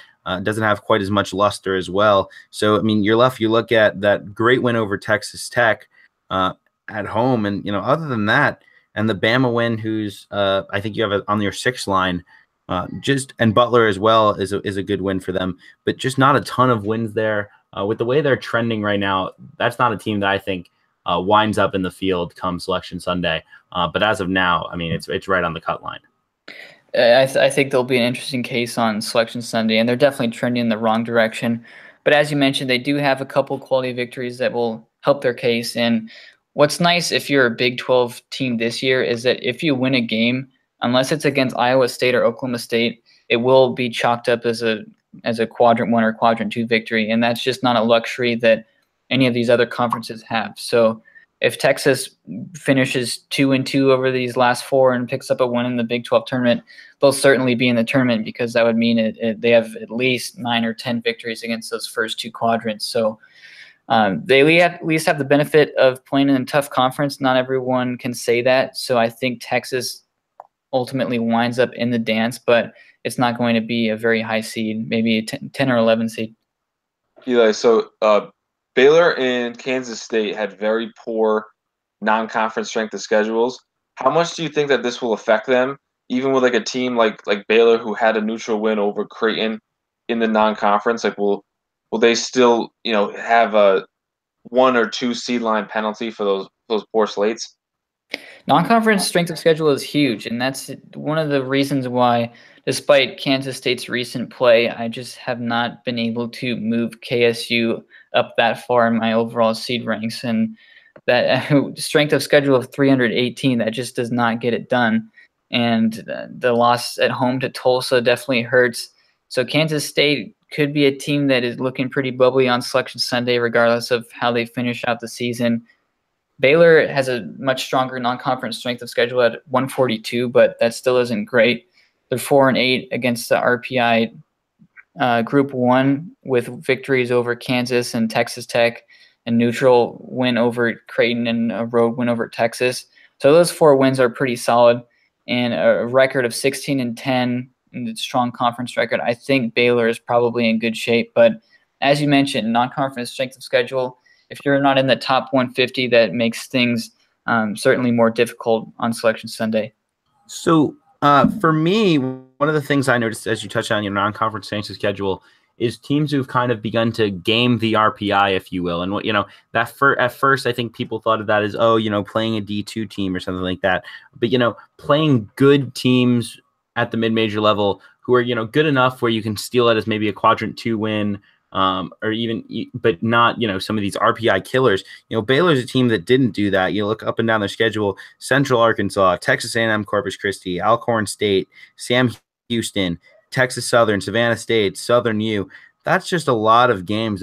doesn't have quite as much luster as well. So I mean, you look at that great win over Texas Tech at home, and other than that, and the Bama win, who's I think you have it on your 6th line. And Butler as well is a good win for them, but just not a ton of wins there. With the way they're trending right now, that's not a team that I think winds up in the field come Selection Sunday. But as of now, I mean, it's right on the cut line. I think there'll be an interesting case on Selection Sunday, and they're definitely trending in the wrong direction. But as you mentioned, they do have a couple quality victories that will help their case. And what's nice if you're a Big 12 team this year is that if you win a game, unless it's against Iowa State or Oklahoma State, it will be chalked up as a quadrant 1 or quadrant 2 victory, and that's just not a luxury that any of these other conferences have. So if Texas finishes 2-2 over these last 4 and picks up a win in the Big 12 tournament, they'll certainly be in the tournament, because that would mean they have at least 9 or 10 victories against those first 2 quadrants. So they at least have the benefit of playing in a tough conference. Not everyone can say that. So I think Texas ultimately winds up in the dance, but it's not going to be a very high seed, maybe a 10 or 11 seed. Eli, so Baylor and Kansas State had very poor non-conference strength of schedules. How much do you think that this will affect them, even with like a team like Baylor, who had a neutral win over Creighton in the non-conference? Like, will they still have a 1 or 2 seed line penalty for those poor slates? Non-conference strength of schedule is huge, and that's one of the reasons why, despite Kansas State's recent play, I just have not been able to move KSU up that far in my overall seed ranks. And that strength of schedule of 318, that just does not get it done. And the loss at home to Tulsa definitely hurts. So Kansas State could be a team that is looking pretty bubbly on Selection Sunday, regardless of how they finish out the season. Baylor has a much stronger non-conference strength of schedule at 142, but that still isn't great. They're 4-8 against the RPI Group 1, with victories over Kansas and Texas Tech, and neutral win over Creighton, and a road win over Texas. So those 4 wins are pretty solid, and a record of 16-10 and a strong conference record. I think Baylor is probably in good shape, but as you mentioned, non-conference strength of schedule, if you're not in the top 150, that makes things certainly more difficult on Selection Sunday. So for me, one of the things I noticed as you touched on your non-conference strength of schedule is teams who've kind of begun to game the RPI, if you will. And what, that at first, I think people thought of that as, playing a D2 team or something like that. But, playing good teams at the mid-major level who are, good enough where you can steal it as maybe a quadrant 2 win, or even, but not, some of these RPI killers. Baylor's a team that didn't do that. You look up and down their schedule: Central Arkansas, Texas A&M, Corpus Christi, Alcorn State, Sam Houston, Texas Southern, Savannah State, Southern U. That's just a lot of games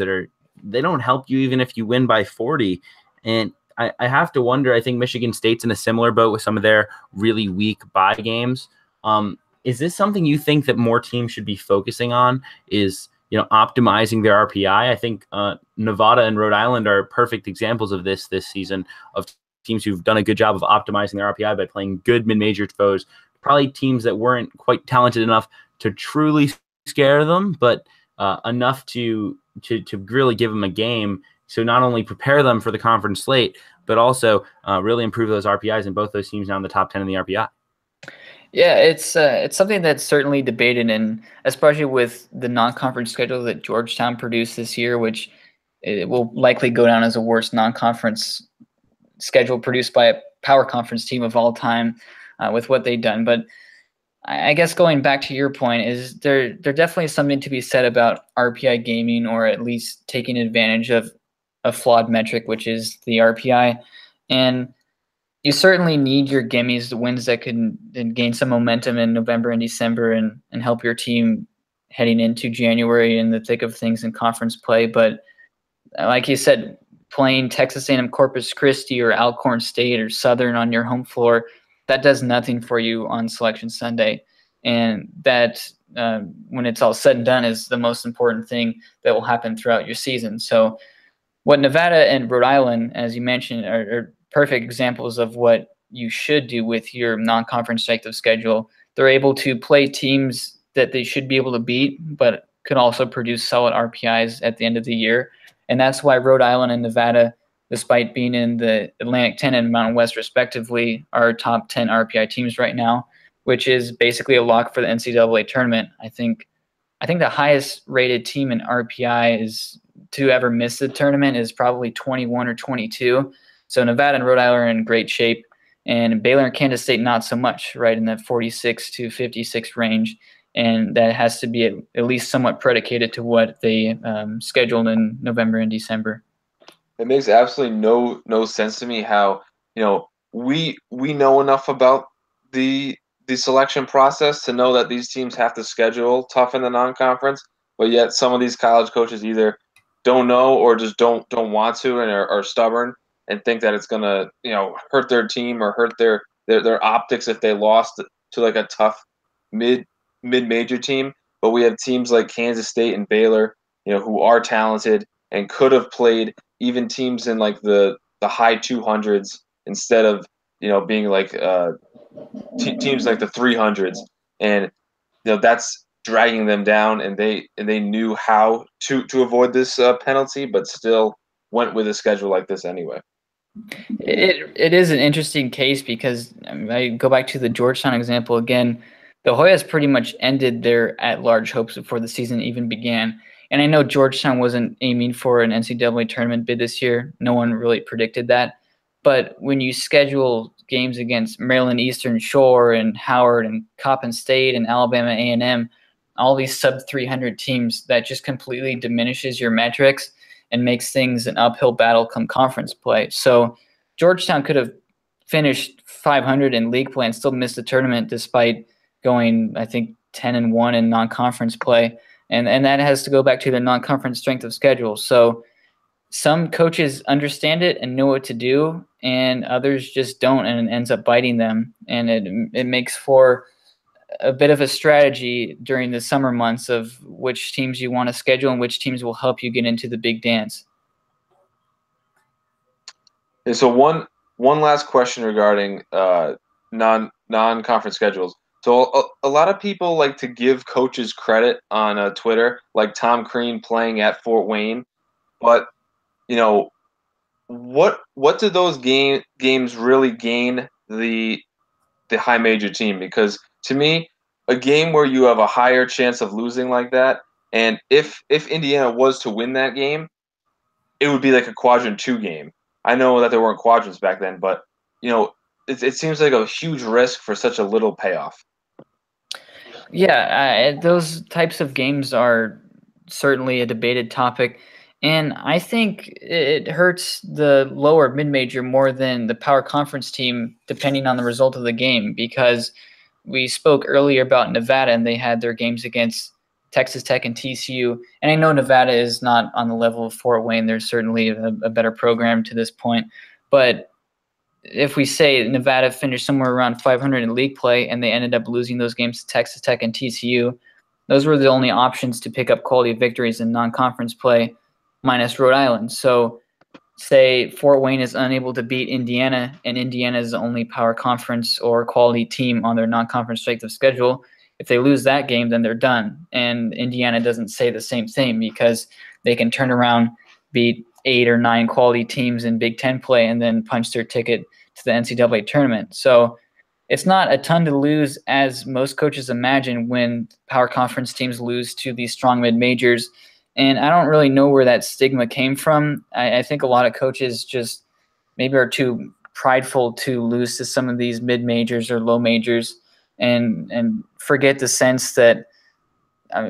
they don't help you even if you win by 40. And I have to wonder, I think Michigan State's in a similar boat with some of their really weak bye games. Is this something you think that more teams should be focusing on, is, optimizing their RPI? I think Nevada and Rhode Island are perfect examples of this season, of teams who've done a good job of optimizing their RPI by playing good mid-major foes, probably teams that weren't quite talented enough to truly scare them, but enough to really give them a game. So not only prepare them for the conference slate, but also really improve those RPIs, and both those teams now in the top 10 in the RPI. Yeah, it's something that's certainly debated, and especially with the non-conference schedule that Georgetown produced this year, which it will likely go down as the worst non-conference schedule produced by a power conference team of all time, with what they've done. But I guess going back to your point, is there definitely something to be said about RPI gaming, or at least taking advantage of a flawed metric, which is the RPI. And you certainly need your gimmies, the wins that can gain some momentum in November and December, and help your team heading into January in the thick of things in conference play. But like you said, playing Texas A&M, Corpus Christi, or Alcorn State or Southern on your home floor, that does nothing for you on Selection Sunday. And that, when it's all said and done, is the most important thing that will happen throughout your season. So what Nevada and Rhode Island, as you mentioned, are perfect examples of what you should do with your non-conference strength of schedule. They're able to play teams that they should be able to beat, but could also produce solid RPIs at the end of the year. And that's why Rhode Island and Nevada, despite being in the Atlantic 10 and Mountain West respectively, are top 10 RPI teams right now, which is basically a lock for the NCAA tournament. I think the highest rated team in RPI is to ever miss the tournament is probably 21 or 22. So Nevada and Rhode Island are in great shape, and Baylor and Kansas State not so much, right in that 46 to 56 range. And that has to be at least somewhat predicated to what they scheduled in November and December. It makes absolutely no sense to me how, we know enough about the selection process to know that these teams have to schedule tough in the non-conference, but yet some of these college coaches either don't know or just don't want to, and are stubborn and think that it's gonna hurt their team or hurt their optics if they lost to like a tough mid-major team. But we have teams like Kansas State and Baylor, who are talented and could have played even teams in like the high 200s instead of being like teams like the 300s, and that's dragging them down, and they knew how to avoid this penalty, but still went with a schedule like this anyway. It is an interesting case because I go back to the Georgetown example again. The Hoyas pretty much ended their at-large hopes before the season even began. And I know Georgetown wasn't aiming for an NCAA tournament bid this year. No one really predicted that. But when you schedule games against Maryland Eastern Shore and Howard and Coppin State and Alabama A&M, all these sub-300 teams, that just completely diminishes your metrics and makes things an uphill battle come conference play. So Georgetown could have finished 500 in league play and still missed the tournament despite going, I think, 10-1 in non-conference play. And that has to go back to the non-conference strength of schedule. So some coaches understand it and know what to do, and others just don't, and it ends up biting them. And it makes for a bit of a strategy during the summer months of which teams you want to schedule and which teams will help you get into the big dance. And so one last question regarding non-conference schedules. So a lot of people like to give coaches credit on Twitter, like Tom Crean playing at Fort Wayne, but what do those games really gain the high major team? Because to me, a game where you have a higher chance of losing like that And if Indiana was to win that game, it would be like a quadrant 2 game. I know that there weren't quadrants back then, but it seems like a huge risk for such a little payoff. Yeah, those types of games are certainly a debated topic, and I think it hurts the lower mid-major more than the power conference team, depending on the result of the game, because we spoke earlier about Nevada, and they had their games against Texas Tech and TCU, and I know Nevada is not on the level of Fort Wayne. There's certainly a better program to this point, but if we say Nevada finished somewhere around 500 in league play and they ended up losing those games to Texas Tech and TCU, those were the only options to pick up quality victories in non-conference play minus Rhode Island. So say Fort Wayne is unable to beat Indiana and Indiana is the only power conference or quality team on their non-conference strength of schedule. If they lose that game, then they're done. And Indiana doesn't say the same thing because they can turn around, beat 8 or 9 quality teams in Big Ten play and then punch their ticket to the NCAA tournament. So it's not a ton to lose as most coaches imagine when power conference teams lose to these strong mid-majors. And I don't really know where that stigma came from. I think a lot of coaches just maybe are too prideful to lose to some of these mid-majors or low majors and forget the sense that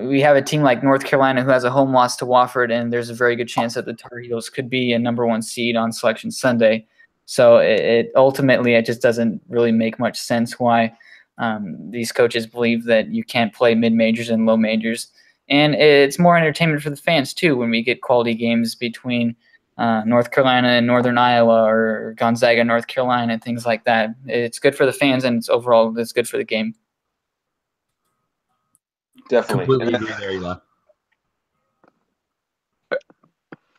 we have a team like North Carolina who has a home loss to Wofford, and there's a very good chance that the Tar Heels could be a number 1 seed on Selection Sunday. So it ultimately, it just doesn't really make much sense why these coaches believe that you can't play mid-majors and low majors. And it's more entertainment for the fans, too, when we get quality games between North Carolina and Northern Iowa or Gonzaga, North Carolina, and things like that. It's good for the fans, and it's good for the game. Definitely. Completely agree there, Eli.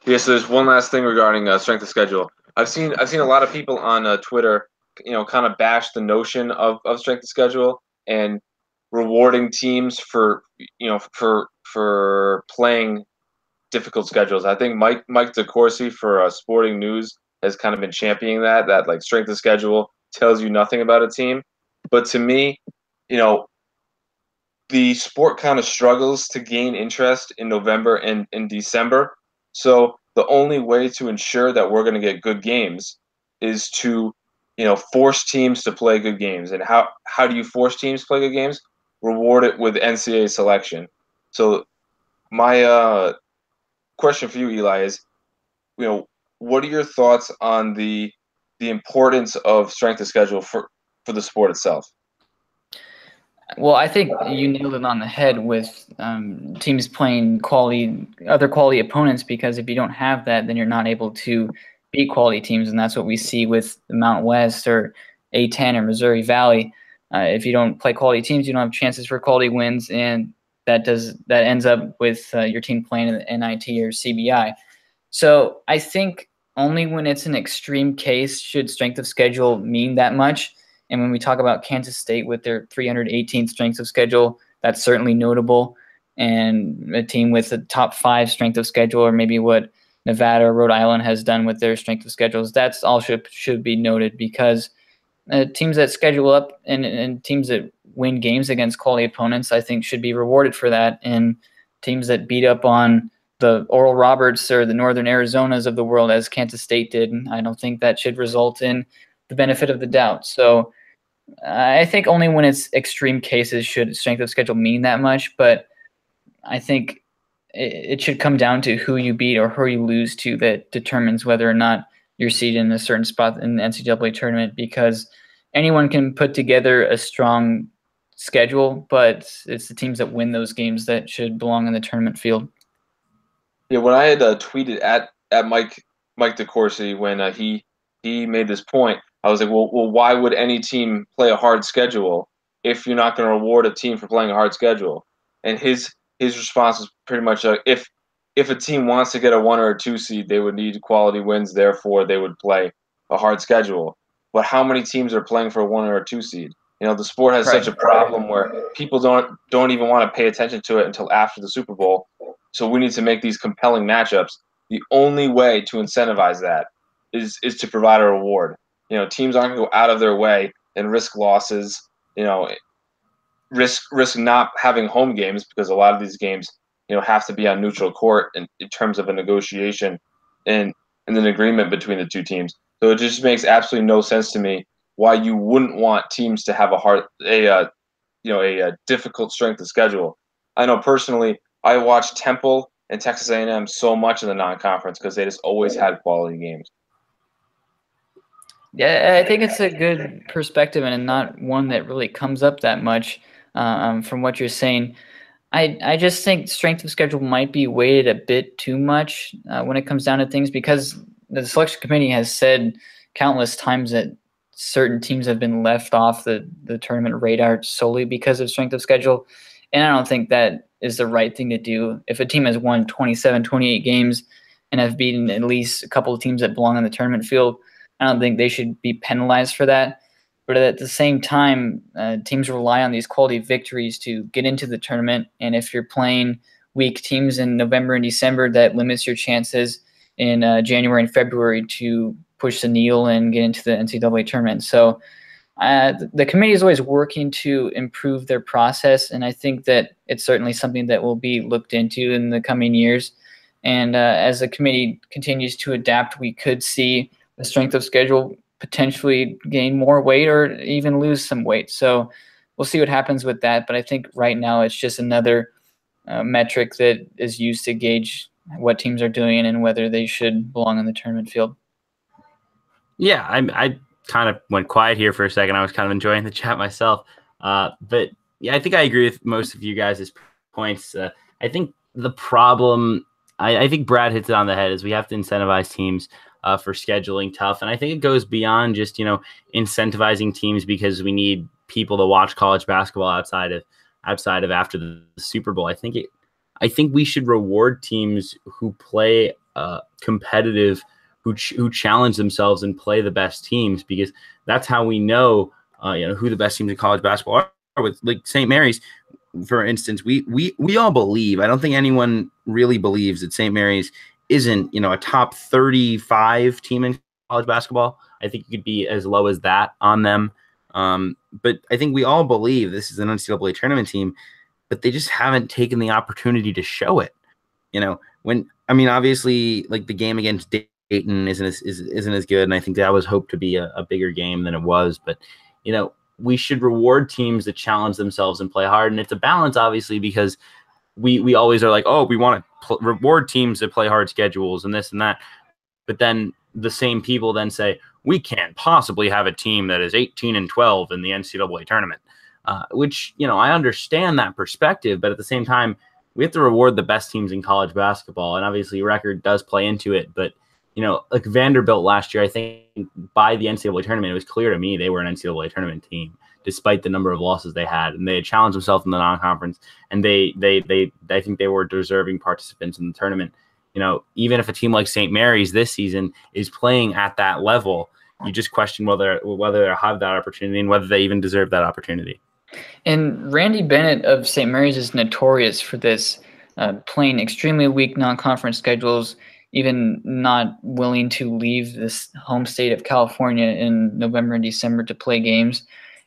Yeah, so there's one last thing regarding strength of schedule. I've seen a lot of people on Twitter, kind of bash the notion of strength of schedule and rewarding teams for playing difficult schedules. I think Mike DeCourcy for Sporting News has kind of been championing that like strength of schedule tells you nothing about a team. But to me, the sport kind of struggles to gain interest in November and in December. So the only way to ensure that we're going to get good games is to, force teams to play good games. And how do you force teams to play good games? Reward it with NCAA selection. So my question for you, Eli, is, what are your thoughts on the importance of strength of schedule for the sport itself? Well, I think you nailed it on the head with teams playing other quality opponents, because if you don't have that, then you're not able to beat quality teams, and that's what we see with the Mountain West or A-10 or Missouri Valley. If you don't play quality teams, you don't have chances for quality wins, and that ends up with your team playing in the NIT or CBI. So I think only when it's an extreme case should strength of schedule mean that much. And when we talk about Kansas State with their 318th strength of schedule, that's certainly notable. And a team with a top 5 strength of schedule, or maybe what Nevada or Rhode Island has done with their strength of schedules, that's all should be noted, because teams that schedule up and teams that win games against quality opponents, I think, should be rewarded for that. And teams that beat up on the Oral Roberts or the Northern Arizonas of the world, as Kansas State did, I don't think that should result in the benefit of the doubt. So I think only when it's extreme cases should strength of schedule mean that much, but I think it should come down to who you beat or who you lose to that determines whether or not you're seated in a certain spot in the NCAA tournament, because anyone can put together a strong schedule, but it's the teams that win those games that should belong in the tournament field. Yeah, when I had tweeted at Mike DeCourcy when he made this point, I was like, well, why would any team play a hard schedule if you're not going to reward a team for playing a hard schedule? And his response was pretty much if a team wants to get a 1 or a 2 seed, they would need quality wins. Therefore, they would play a hard schedule. But how many teams are playing for a 1 or a 2 seed? The sport has such a problem where people don't even want to pay attention to it until after the Super Bowl. So we need to make these compelling matchups. The only way to incentivize that is to provide a reward. Teams aren't going to go out of their way and risk losses. Risk not having home games, because a lot of these games, have to be on neutral court in terms of a negotiation and an agreement between the two teams. So it just makes absolutely no sense to me why you wouldn't want teams to have a difficult strength of schedule. I know personally, I watched Temple and Texas A&M so much in the non-conference because they just always had quality games. Yeah, I think it's a good perspective and not one that really comes up that much from what you're saying. I just think strength of schedule might be weighted a bit too much when it comes down to things, because the selection committee has said countless times that certain teams have been left off the tournament radar solely because of strength of schedule. And I don't think that is the right thing to do. If a team has won 27, 28 games and have beaten at least a couple of teams that belong on the tournament field, I don't think they should be penalized for that. But at the same time, teams rely on these quality victories to get into the tournament. And if you're playing weak teams in November and December, that limits your chances in January and February to push the needle and get into the NCAA tournament. So the committee is always working to improve their process, and I think that it's certainly something that will be looked into in the coming years. And as the committee continues to adapt, we could see the strength of schedule potentially gain more weight or even lose some weight. So we'll see what happens with that. But I think right now it's just another metric that is used to gauge what teams are doing and whether they should belong on the tournament field. Yeah, I kind of went quiet here for a second. I was kind of enjoying the chat myself. But yeah, I think I agree with most of you guys' points. I think the problem, I think Brad hits it on the head, is we have to incentivize teams for scheduling tough. And I think it goes beyond just, incentivizing teams because we need people to watch college basketball outside of after the Super Bowl. I think we should reward teams who play competitive, who challenge themselves and play the best teams, because that's how we know, who the best teams in college basketball are. With like St. Mary's, for instance, we all believe, I don't think anyone really believes that St. Mary's isn't, a top 35 team in college basketball. I think it could be as low as that on them. But I think we all believe this is an NCAA tournament team, but they just haven't taken the opportunity to show it. Obviously, like the game against Dayton isn't as good, and I think that was hoped to be a bigger game than it was. But we should reward teams that challenge themselves and play hard, and it's a balance, obviously, because we always are like, oh, we want to reward teams that play hard schedules and this and that. But then the same people then say, we can't possibly have a team that is 18-12 in the NCAA tournament, which, I understand that perspective. But at the same time, we have to reward the best teams in college basketball. And obviously record does play into it. But, like Vanderbilt last year, I think by the NCAA tournament, it was clear to me they were an NCAA tournament team, despite the number of losses they had. And they had challenged themselves in the non-conference, and I think they were deserving participants in the tournament. Even if a team like St. Mary's this season is playing at that level, you just question whether they have that opportunity and whether they even deserve that opportunity. And Randy Bennett of St. Mary's is notorious for this, playing extremely weak non-conference schedules, even not willing to leave this home state of California in November and December to play games.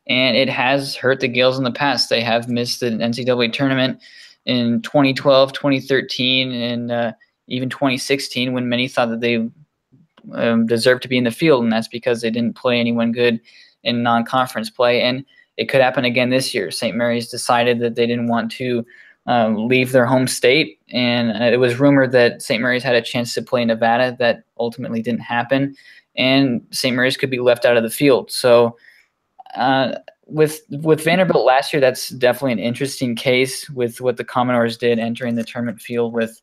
And it has hurt the Gales in the past. They have missed the NCAA tournament in 2012, 2013, and even 2016, when many thought that they deserved to be in the field, and that's because they didn't play anyone good in non-conference play. And it could happen again this year. St. Mary's decided that they didn't want to leave their home state, and it was rumored that St. Mary's had a chance to play Nevada. That ultimately didn't happen, and St. Mary's could be left out of the field. So with Vanderbilt last year, that's definitely an interesting case with what the Commodores did entering the tournament field with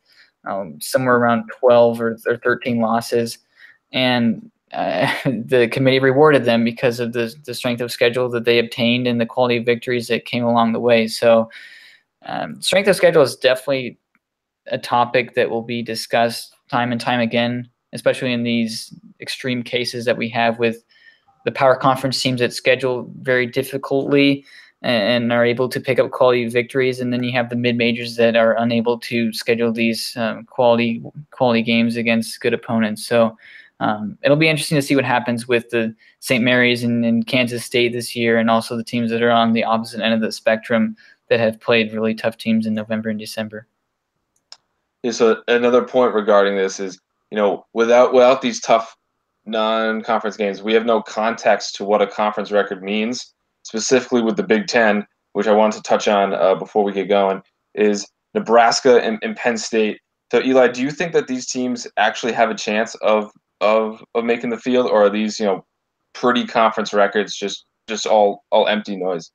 somewhere around 12 or 13 losses. And the committee rewarded them because of the strength of schedule that they obtained and the quality of victories that came along the way. So strength of schedule is definitely a topic that will be discussed time and time again, especially in these extreme cases that we have with the power conference teams that schedule very difficultly and are able to pick up quality victories. And then you have the mid-majors that are unable to schedule these quality games against good opponents. So it'll be interesting to see what happens with the St. Mary's and Kansas State this year, and also the teams that are on the opposite end of the spectrum that have played really tough teams in November and December. So another point regarding this is, without these tough non-conference games, we have no context to what a conference record means. Specifically with the Big Ten, which I want to touch on before we get going, is Nebraska and Penn State. So Eli, do you think that these teams actually have a chance of making the field, or are these pretty conference records just all empty noise?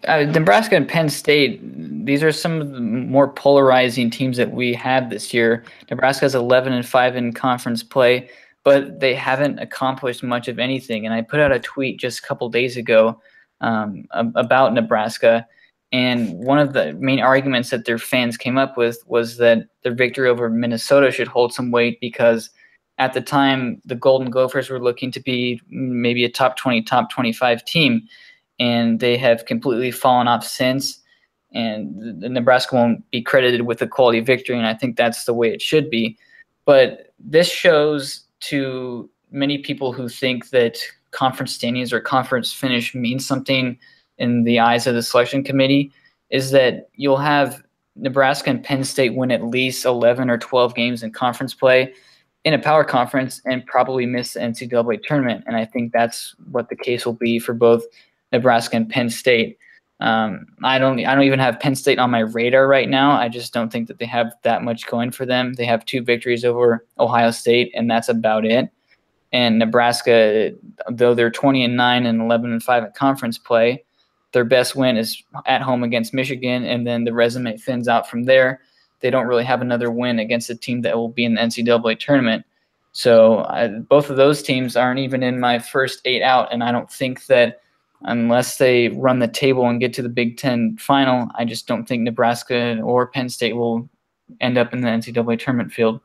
Nebraska and Penn State, these are some of the more polarizing teams that we have this year. Nebraska is 11-5 in conference play, but they haven't accomplished much of anything. And I put out a tweet just a couple days ago about Nebraska, and one of the main arguments that their fans came up with was that their victory over Minnesota should hold some weight because at the time the Golden Gophers were looking to be maybe a top 20, top 25 team, and they have completely fallen off since. And the Nebraska won't be credited with a quality victory, and I think that's the way it should be. But this shows to many people who think that conference standings or conference finish means something in the eyes of the selection committee, is that you'll have Nebraska and Penn State win at least 11 or 12 games in conference play in a power conference and probably miss the NCAA tournament. And I think that's what the case will be for both Nebraska and Penn State. I don't even have Penn State on my radar right now. I just don't think that they have that much going for them. They have 2 victories over Ohio State, and that's about it. And Nebraska, though they're 20-9 and 11-5 in conference play, their best win is at home against Michigan, and then the resume thins out from there. They don't really have another win against a team that will be in the NCAA tournament. So both of those teams aren't even in my first 8 out, and I don't think that unless they run the table and get to the Big Ten final, I just don't think Nebraska or Penn State will end up in the NCAA tournament field.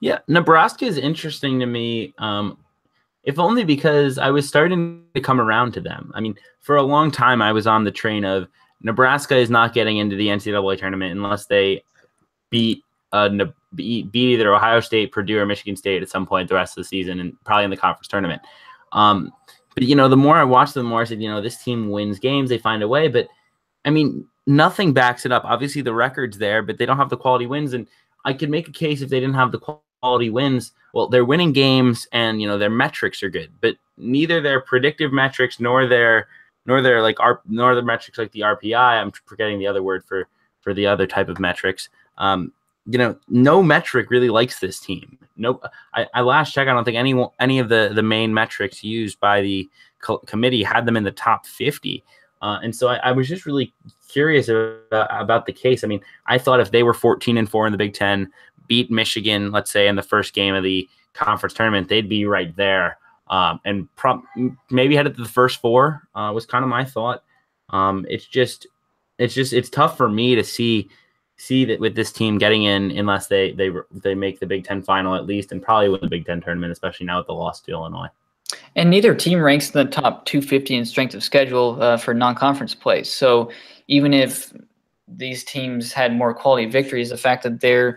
Yeah, Nebraska is interesting to me, if only because I was starting to come around to them. I mean, for a long time, I was on the train of Nebraska is not getting into the NCAA tournament unless they beat either Ohio State, Purdue, or Michigan State at some point the rest of the season, and probably in the conference tournament. But, the more I watched them, the more I said, this team wins games. They find a way. But, I mean, nothing backs it up. Obviously, the record's there, but they don't have the quality wins. And I could make a case if they didn't have the quality wins. Well, they're winning games, and, their metrics are good. But neither their predictive metrics nor the metrics like the RPI. I'm forgetting the other word for the other type of metrics. No metric really likes this team. No, I last check, I don't think any of the main metrics used by the committee had them in the top 50. And so I was just really curious about the case. I mean, I thought if they were 14-4 in the Big Ten, beat Michigan, let's say in the first game of the conference tournament, they'd be right there. And maybe headed to the first 4 was kind of my thought. It's tough for me to see that with this team getting in unless they make the Big Ten final at least, and probably win the Big Ten tournament, especially now with the loss to Illinois. And neither team ranks in the top 250 in strength of schedule for non-conference play. So even if these teams had more quality victories, the fact that they're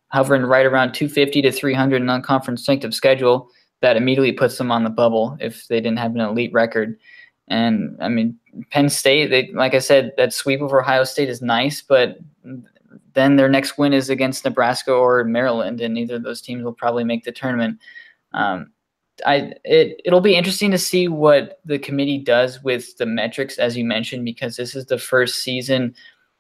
hovering right around 250 to 300 non-conference strength of schedule, that immediately puts them on the bubble if they didn't have an elite record. And I mean, Penn State, like I said, that sweep over Ohio State is nice, but then their next win is against Nebraska or Maryland, and neither of those teams will probably make the tournament. It'll be interesting to see what the committee does with the metrics, as you mentioned, because this is the first season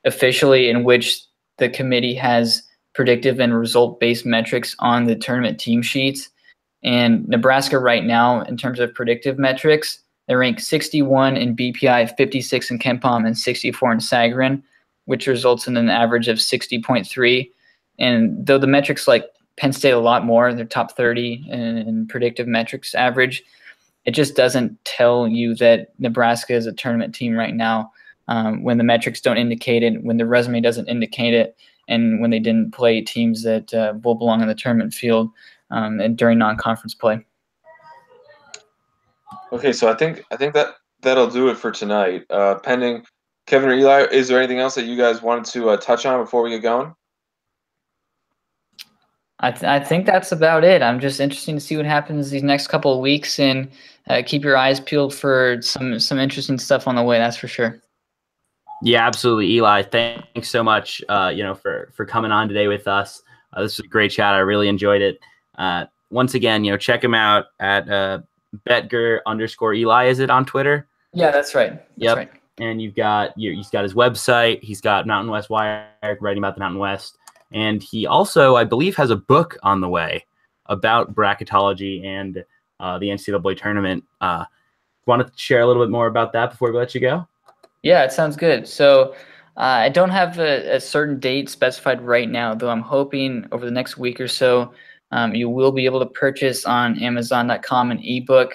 officially in which the committee has predictive and result-based metrics on the tournament team sheets. And Nebraska right now, in terms of predictive metrics, they rank 61 in BPI, 56 in KenPom, and 64 in Sagarin, which results in an average of 60.3. And though the metrics like Penn State a lot more, they're top 30 in predictive metrics average, it just doesn't tell you that Nebraska is a tournament team right now when the metrics don't indicate it, when the resume doesn't indicate it, and when they didn't play teams that will belong in the tournament field and during non-conference play. Okay, so I think that'll do it for tonight. Pending Kevin or Eli, is there anything else that you guys wanted to touch on before we get going? I think that's about it. I'm just interested to see what happens these next couple of weeks, and keep your eyes peeled for some interesting stuff on the way. That's for sure. Yeah, absolutely, Eli. Thanks so much, for coming on today with us. This was a great chat. I really enjoyed it. Once again, check him out at Boettger_Eli. Is it on Twitter? Yeah, that's right. That's Yep. right. And he's got his website. He's got Mountain West Wire writing about the Mountain West, and he also, I believe, has a book on the way about bracketology and the NCAA tournament. Want to share a little bit more about that before we let you go? Yeah, it sounds good. So I don't have a certain date specified right now, though I'm hoping over the next week or so you will be able to purchase on Amazon.com an ebook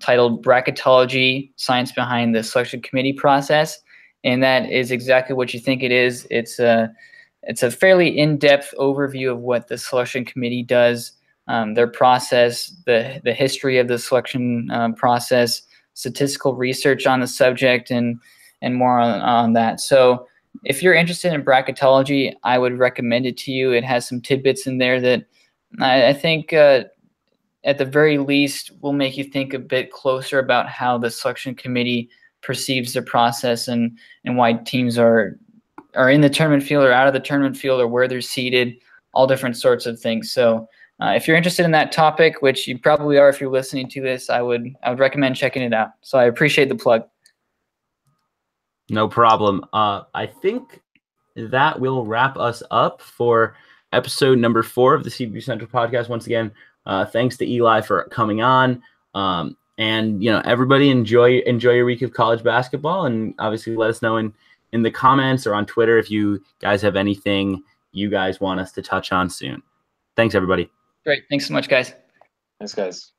titled Bracketology: Science Behind the Selection Committee Process. And that is exactly what you think it is. It's a fairly in-depth overview of what the selection committee does, their process, the history of the selection process, statistical research on the subject, and more on that. So if you're interested in bracketology, I would recommend it to you. It has some tidbits in there that I think at the very least will make you think a bit closer about how the selection committee perceives the process and why teams are in the tournament field or out of the tournament field or where they're seated, all different sorts of things. So if you're interested in that topic, which you probably are if you're listening to this, I would recommend checking it out. So I appreciate the plug. No problem. I think that will wrap us up for episode number 4 of the CBB Central podcast. Once again, thanks to Eli for coming on. And everybody enjoy your week of college basketball, and obviously let us know in the comments or on Twitter if you guys have anything you guys want us to touch on soon. Thanks, everybody. Great. Thanks so much, guys. Thanks, guys.